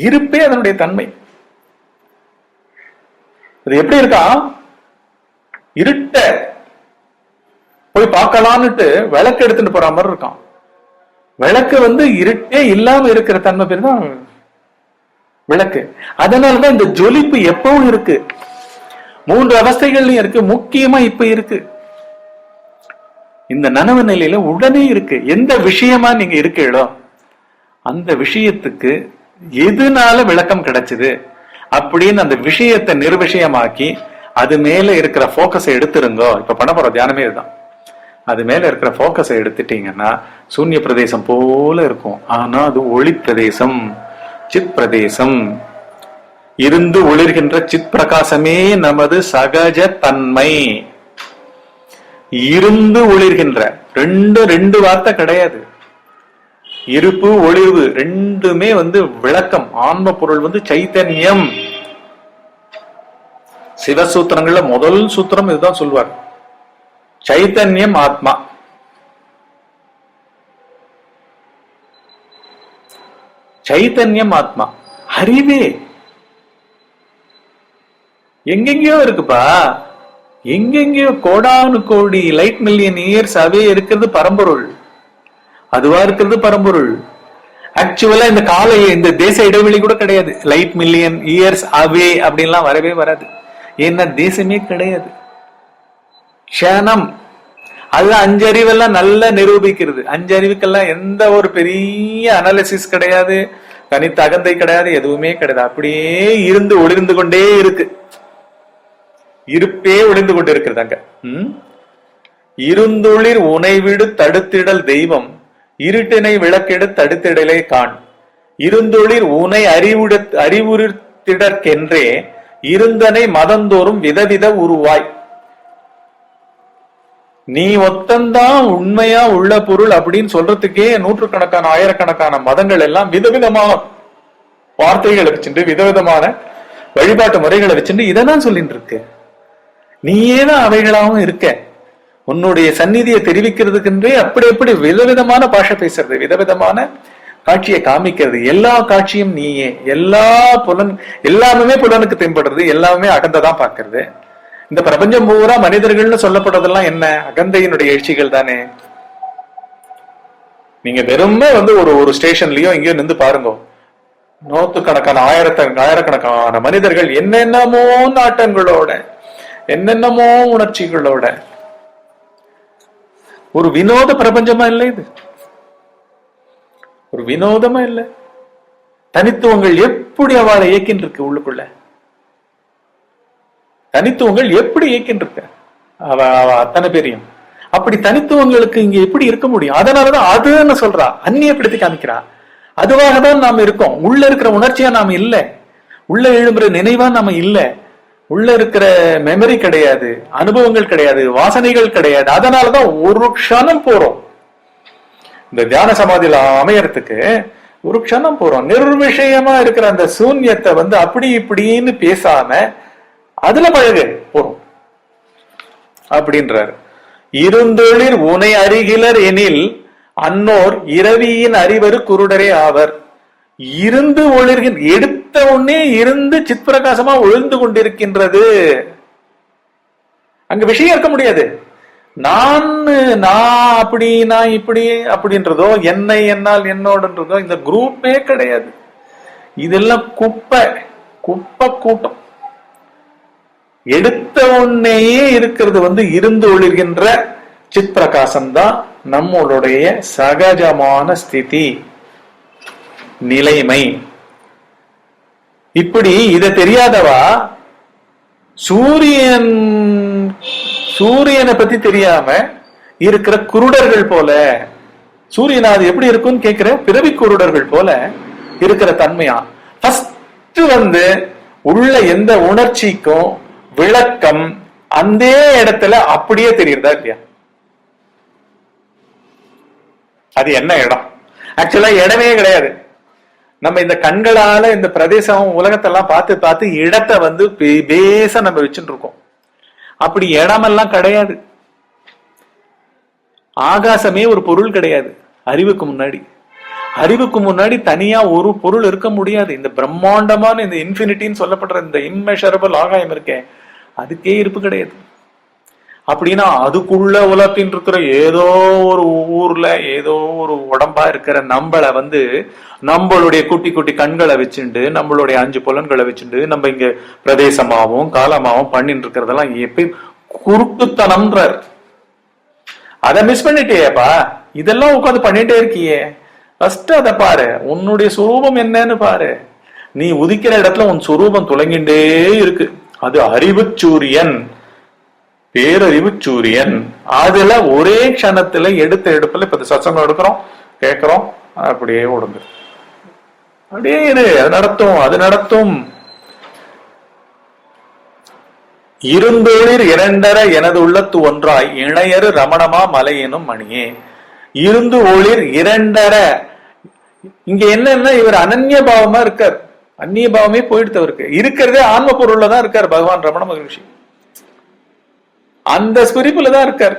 இருப்பே அதனுடைய தன்மை. அது எப்படி இருக்கா, இருட்ட போய் பார்க்கலான்னுட்டு விளக்கு எடுத்துட்டு போற மாதிரி இருக்கான். விளக்கு வந்து இருட்டே இல்லாம இருக்கிற தன்மை பேர் தான் விளக்கு. அதனாலதான் இந்த ஜொலிப்பு எப்பவும் இருக்கு, மூன்று அவஸ்தைகள்லயும் இருக்கு, முக்கியமா இப்ப இருக்கு. இந்த நனவு நிலையில உடனே இருக்கு. எந்த விஷயமா நீங்க இருக்கீங்களோ அந்த விஷயத்துக்கு எதுனால விளக்கம் கிடைச்சது அப்படின்னு அந்த விஷயத்தை நிர்விஷயமாக்கி அது மேல இருக்கிற போக்கஸை எடுத்துருங்கோ. இப்ப பண்ண போற தியானமே இதுதான். அது மேல இருக்கிற போக்கஸை எடுத்துட்டீங்கன்னா சூன்ய பிரதேசம் போல இருக்கும். ஆனா அது ஒளி பிரதேசம், சித் பிரதேசம். இருந்து ஒளிர்கின்ற சித் பிரகாசமே நமது சகஜ தன்மை. இருந்து ஒளிர்கின்ற ரெண்டு வார்த்தை கிடையாது. இருப்பு ஒளிர்வு ரெண்டுமே வந்து விளக்கம். ஆன்ம பொருள் வந்து சைத்தன்யம். சிவசூத்திரங்கள்ல முதல் சூத்திரம் இதுதான் சொல்வார், சைத்தன்யம் ஆத்மா. சைத்தன்யம் ஆத்மா, அறிவே எங்கெங்கயோ இருக்குப்பா, எங்கெங்கயோ கோடானு கோடி லைட் மில்லியன் இயர்ஸ் அவே இருக்கிறது பரம்பொருள், அதுவா இருக்கிறது பரம்பொருள். ஆக்சுவலா இந்த இந்த தேச இடைவெளி கூட கிடையாது. லைட் மில்லியன் இயர்ஸ் அவே அப்படின்லாம் வரவே வராது. ஏன்னா தேசமே கிடையாது, க்ஷணம். அது அஞ்சறிவெல்லாம் நல்லா நிரூபிக்கிறது. அஞ்சறிவுக்கெல்லாம் எந்த ஒரு பெரிய அனாலிசிஸ் கிடையாது, தனித்த அகந்தை கிடையாது, எதுவுமே கிடையாது. அப்படியே இருந்து ஒளிர்ந்து கொண்டே இருக்கு, இருப்பே ஒளிந்து கொண்டு இருக்கிறது அங்க. இருந்தொளிர் உனைவிடு தடுத்திடல் தெய்வம், இருட்டினை விளக்கெடு தடுத்திடலை காண். இருந்தொளிர் உனை அறிவுறுத்திடற்கென்றே இருந்தனை மதந்தோறும் விதவித உருவாய். நீ ஒத்தந்தான் உண்மையா உள்ள பொருள் அப்படின்னு சொல்றதுக்கே நூற்றுக்கணக்கான ஆயிரக்கணக்கான மதங்கள் எல்லாம் விதவிதமான வார்த்தைகளை வச்சுட்டு விதவிதமான வழிபாட்டு முறைகளை வச்சுட்டு இதான் சொல்லிட்டு இருக்கு. நீயே தான் அவைகளாகவும் இருக்க. உன்னுடைய சந்நிதியை தெரிவிக்கிறதுக்குன்றே அப்படி எப்படி விதவிதமான பாஷை பேசுறது, விதவிதமான காட்சியை காமிக்கிறது. எல்லா காட்சியும் நீயே, எல்லாமே புலனுக்கு தென்படுறது, எல்லாமே அகந்ததான் பாக்குறது. இந்த பிரபஞ்சம் பூரா மனிதர்கள்னு சொல்லப்படுறதெல்லாம் என்ன, அகந்தையினுடைய எழுச்சிகள் தானே. நீங்க வெறுமே வந்து ஒரு ஸ்டேஷன்லயோ இங்கேயோ நின்று பாருங்க, நூற்றுக்கணக்கான ஆயிரக்கணக்கான மனிதர்கள் என்னென்னமோ நாட்டங்களோட, என்னென்னமோ உணர்ச்சிகளோட, ஒரு வினோத பிரபஞ்சமா இல்லை இது, ஒரு வினோதமா இல்லை. தனித்துவங்கள் எப்படி அவளை இயக்கின்னு இருக்கு உள்ளுக்குள்ள, தனித்துவங்கள் எப்படி இயக்கின்னு இருக்க அவ அத்தனை பேரையும். அப்படி தனித்துவங்களுக்கு இங்க எப்படி இருக்க முடியும்? அதனாலதான் அதுன்னு சொல்றா, அந்நியப்படுத்தி காமிக்கிறா. அதுவாக தான் நாம இருக்கோம். உள்ள இருக்கிற உணர்ச்சியா நாம இல்ல, உள்ள எழும்புற நினைவா நாம இல்ல, உள்ள இருக்கிற மெமரி கிடையாது, அனுபவங்கள் கிடையாது, வாசனைகள் கிடையாது. அதனாலதான் ஒரு க்ஷணம் போறோம் இந்த தியான சமாதியில அமையறதுக்கு, ஒரு க்ஷணம் போறோம். நிர்விஷயமா இருக்கிற அந்த சூன்யத்தை வந்து அப்படி இப்படின்னு பேசாம அதுல பழக போறோம் அப்படின்றாரு. இருந்தொளிர் உனை அறிகிலர் எனில் அன்னோர் இரவியின் அறிவரு குருடரே ஆவர். இருந்து ஒளிர்கின்ற, எடுத்த உடனே இருந்து சித்பிரகாசமா ஒளிர்ந்து கொண்டிருக்கின்றது. அங்க விஷயம் இருக்க முடியாது. நான் அப்படி நான் இப்படி அப்படின்றதோ, என்னை என்னால் என்னோடன்றதோ இந்த குரூப்பே கிடையாது. இதெல்லாம் குப்பை கூட்டம். எடுத்த உடனேயே இருக்கிறது இருந்து ஒளிர்கின்ற சித் பிரகாசம் தான் நம்மளுடைய சகஜமான ஸ்திதி, நிலைமை. இப்படி இத தெரியாதவா சூரியனை பத்தி தெரியாம இருக்கிற குருடர்கள் போல, சூரியன் அது எப்படி இருக்கும்னு கேட்கிற பிறவி குருடர்கள் போல இருக்கிற தன்மையா. ஃபர்ஸ்ட் உள்ள எந்த உணர்ச்சிக்கும் விளக்கம் அந்த இடத்துல அப்படியே தெரியுதா இல்லையா? அது என்ன இடம்? ஆக்சுவலா இடமே கிடையாது. நம்ம இந்த கண்களால இந்த பிரதேசம் உலகத்தெல்லாம் பார்த்து இடத்தை பேச நம்ம வச்சுட்டு இருக்கோம். அப்படி இடமெல்லாம் கிடையாது. ஆகாசமே ஒரு பொருள் கிடையாது அறிவுக்கு முன்னாடி தனியா ஒரு பொருள் இருக்க முடியாது. இந்த பிரம்மாண்டமான இந்த இன்ஃபினிட்டின்னு சொல்லப்படுற இந்த இம்மெஷரபிள் ஆகாயம் இருக்கே, அதுக்கே இருப்பு கிடையாது. அப்படின்னா அதுக்குள்ள உலகத்தின் இருக்கிற ஏதோ ஒரு ஊர்ல ஏதோ ஒரு உடம்பா இருக்கிற நம்மளுடைய குட்டி குட்டி கண்களை வச்சுண்டு, நம்மளுடைய 5 புலன்களை வச்சுண்டு நம்ம இங்க பிரதேசமாவும் காலமாவும் பண்ணிட்டு இருக்கிறதெல்லாம் எப்படி குருட்டுத்தனம்ன்றார். அதை மிஸ் பண்ணிட்டேப்பா. இதெல்லாம் உட்காந்து பண்ணிட்டே இருக்கியே, ஃபர்ஸ்ட் அதை பாரு. உன்னுடைய சுரூபம் என்னன்னு பாரு. நீ உதிக்கிற இடத்துல உன் சுரூபம் துளங்கிண்டே இருக்கு. அது அறிவு சூரியன், பேரறிவு சூரியன். அதுல ஒரே க்ஷணத்துல எடுப்புல இப்ப சத்சங்கம் எடுக்கிறோம், கேட்கிறோம், அப்படியே ஓடுங்க. அப்படியே இரு, அது நடத்தும். இருந்தோளிர் இரண்டர எனது உள்ளத்து ஒன்றாய் இணையரு ரமணமா மலையெனும் மணியே. இருந்து ஒளிர் இரண்டர. இங்க என்னன்னா இவர் அனன்ய பாவமா இருக்கார். அந்நிய பாவமே போயிடுத்து அவருக்கு. இருக்கிறதே ஆன்ம பொருள்ல தான் இருக்கார் பகவான் ரமண மகரிஷி. அந்த ஸ்பிரிப்புல தான் இருக்கார்.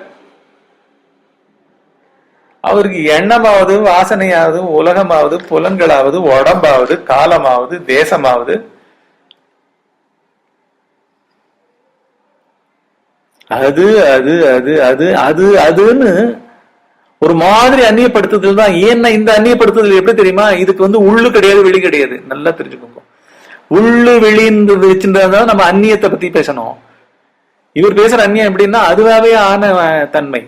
அவருக்கு எண்ணமாவது வாசனையாவது உலகமாவது புலன்களாவது உடம்பாவது காலமாவது தேசமாவது அது அது அது அது அது அதுன்னு ஒரு மாதிரி அந்நியப்படுத்துதல் தான். ஏன்னா இந்த அந்நியப்படுத்துதல் எப்படி தெரியுமா? இதுக்கு உள்ளு கிடையாது, வெளி கிடையாது. நல்லா தெரிஞ்சுக்கோங்க. உள்ளு வெளின்னு வச்சிருந்தா நம்ம அந்நியத்தை பத்தி பேசணும். இவர் பேசுற அந்நியம் எப்படின்னா அதுவாகவே ஆன தன்மை.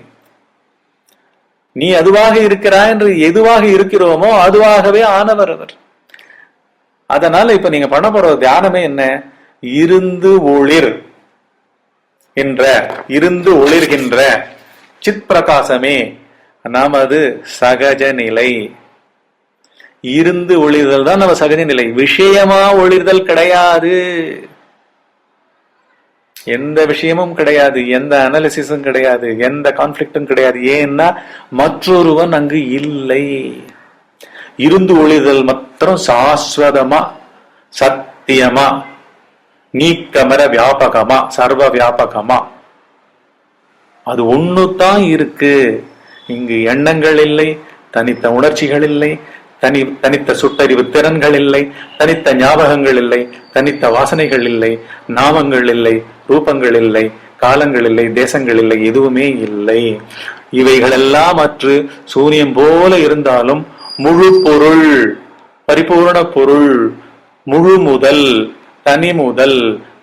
நீ அதுவாக இருக்கிறாய் என்று எதுவாக இருக்கிறோமோ அதுவாகவே ஆனவர் அவர். அதனால இப்ப நீங்க பண்ண போற தியானமே என்ன? இருந்து ஒளிர்கின்ற சித் பிரகாசமே நமது சகஜ நிலை. இருந்து ஒளிர்தல் தான் நம்ம சகஜ நிலை. விஷயமா ஒளிர்தல் கிடையாது. எந்த விஷயமும் கிடையாது, எந்த அனாலிசிஸும் கிடையாது, எந்த கான்ஃபிளிக்டும் கிடையாது. ஏன்னா மற்றொருவன் அங்கு இல்லை. இருந்து ஒளிதல் மாத்திரம் சாஸ்வதமா, சத்தியமா, நீக்கமர வியாபகமா, சர்வ வியாபகமா அது ஒண்ணுதான் இருக்கு. இங்கு எண்ணங்கள் இல்லை, தனித்த உணர்ச்சிகள் இல்லை, தனித்த சுட்டறிவு திறன்கள் இல்லை, தனித்த ஞாபகங்கள் இல்லை, தனித்த வாசனைகள் இல்லை, நாமங்கள் இல்லை, ரூபங்கள் இல்லை, காலங்கள் இல்லை, தேசங்கள் இல்லை, எதுவுமே இல்லை. இவைகளெல்லாம் அற்று சூரியன் போல இருந்தாலும் முழு பொருள், பரிபூர்ண பொருள், முழு முதல், தனி முதல்,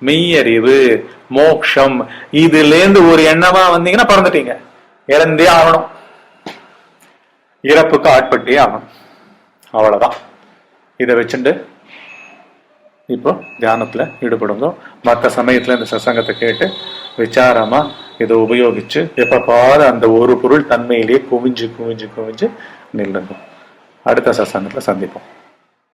மெய்யறிவு, மோக்ஷம். இதுல இருந்து ஒரு எண்ணமா வந்தீங்கன்னா பறந்துட்டீங்க. இறந்தே ஆகணும், இறப்புக்கு ஆட்பட்டே ஆகணும். அவ்வளவுதான். இதை வச்சுட்டு இப்போ தியானத்துல ஈடுபடுங்க. மற்ற சமயத்துல இந்த சத்சங்கத்தை கேட்டு விசாரமா இதை உபயோகிச்சு எப்ப பாரு அந்த ஒரு பொருள் தன்மையிலேயே குவிஞ்சு நில்லுங்க. அடுத்த சத்சங்கத்துல சந்திப்போம்.